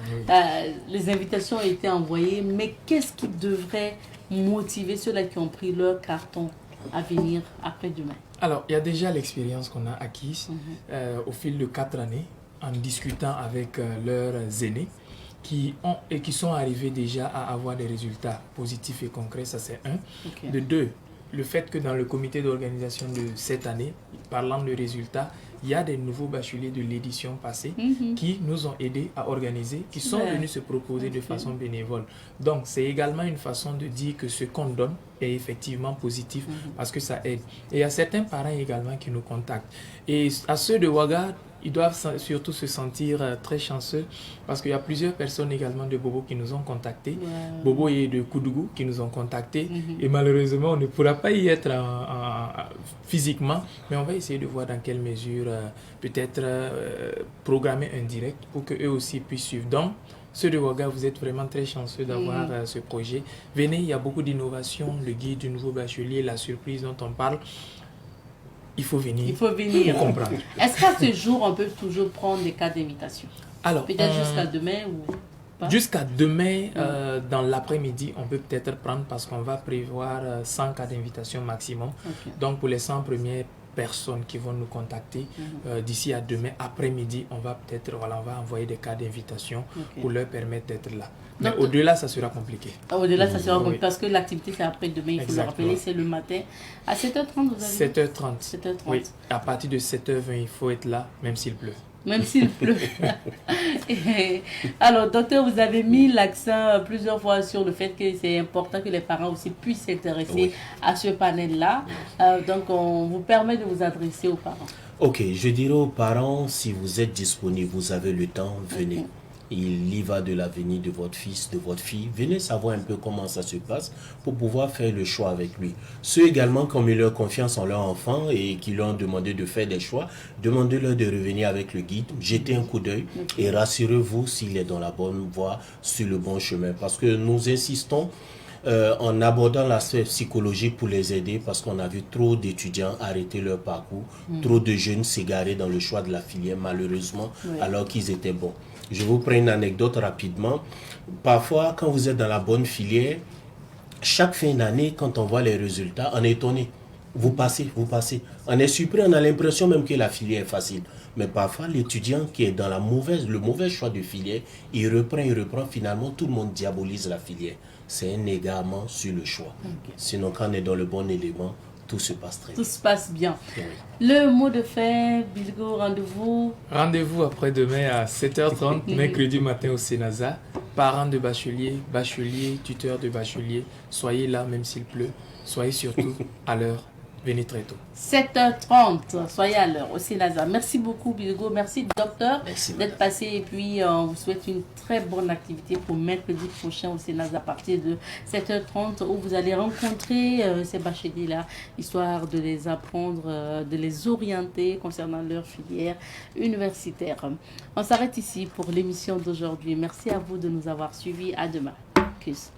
Les invitations ont été envoyées, mais qu'est-ce qui devrait motiver ceux-là qui ont pris leur carton à venir après-demain? Alors, il y a déjà l'expérience qu'on a acquise au fil de 4 années en discutant avec leurs aînés qui sont arrivés déjà à avoir des résultats positifs et concrets, ça c'est un. De deux, le fait que dans le comité d'organisation de cette année, parlant de résultats, il y a des nouveaux bacheliers de l'édition passée qui nous ont aidés à organiser, qui sont venus se proposer de façon bénévole. Donc, c'est également une façon de dire que ce qu'on donne est effectivement positif parce que ça aide. Et il y a certains parents également qui nous contactent. Et à ceux de Ouaga, ils doivent surtout se sentir très chanceux parce qu'il y a plusieurs personnes également de Bobo qui nous ont contactés. Bobo et de Koudougou qui nous ont contactés. Et malheureusement, on ne pourra pas y être physiquement, mais on va essayer de voir dans quelle mesure peut-être programmer un direct pour qu'eux aussi puissent suivre. Donc, ceux de Ouaga, vous êtes vraiment très chanceux d'avoir ce projet. Venez, il y a beaucoup d'innovations, le guide du nouveau bachelier, la surprise dont on parle. Il faut venir. Il faut venir. Pour comprendre. Est-ce qu'à ce jour, on peut toujours prendre des cas d'invitation? Alors, peut-être jusqu'à demain ou pas? Jusqu'à demain, dans l'après-midi, on peut peut-être prendre parce qu'on va prévoir 100 cas d'invitation maximum. Donc, pour les 100 premières personnes qui vont nous contacter, d'ici à demain après-midi, on va envoyer des cas d'invitation pour leur permettre d'être là. Mais au-delà, ça sera compliqué. Au-delà, ça sera compliqué parce que l'activité, c'est après-demain. Il faut le rappeler, c'est le matin. À 7h30, vous avez 7h30. 7h30. Oui, à partir de 7h20, il faut être là, même s'il pleut. Même s'il pleut. Alors, docteur, vous avez mis l'accent plusieurs fois sur le fait que c'est important que les parents aussi puissent s'intéresser à ce panel-là. Donc, on vous permet de vous adresser aux parents. Ok, je dirais aux parents, si vous êtes disponible, vous avez le temps, venez. Il y va de l'avenir de votre fils, de votre fille. Venez savoir un peu comment ça se passe pour pouvoir faire le choix avec lui. Ceux également qui ont mis leur confiance en leur enfant et qui leur ont demandé de faire des choix, demandez-leur de revenir avec le guide, jetez un coup d'œil et rassurez-vous s'il est dans la bonne voie, sur le bon chemin. Parce que nous insistons en abordant l'aspect psychologique pour les aider parce qu'on a vu trop d'étudiants arrêter leur parcours, trop de jeunes s'égarer dans le choix de la filière malheureusement alors qu'ils étaient bons. Je vous prends une anecdote rapidement. Parfois, quand vous êtes dans la bonne filière, chaque fin d'année, quand on voit les résultats, on est étonné. Vous passez. On est surpris, on a l'impression même que la filière est facile. Mais parfois, l'étudiant qui est dans le mauvais choix de filière, il reprend, finalement, tout le monde diabolise la filière. C'est un égarement sur le choix. Sinon, quand on est dans le bon élément, tout se passe très bien. Tout se passe bien. Le mot de fin, Bilgo, rendez-vous. Rendez-vous après-demain à 7h30, mercredi matin au Sénasa. Parents de bacheliers, tuteurs de bacheliers, soyez là même s'il pleut. Soyez surtout à l'heure. Venez très tôt. 7h30, soyez à l'heure au Sénasa. Merci beaucoup, Bilgo. Merci, docteur, d'être passé. Et puis, on vous souhaite une très bonne activité pour mercredi prochain au Sénasa à partir de 7h30 où vous allez rencontrer ces bacheliers-là, histoire de les apprendre, de les orienter concernant leur filière universitaire. On s'arrête ici pour l'émission d'aujourd'hui. Merci à vous de nous avoir suivis. À demain. Kiss.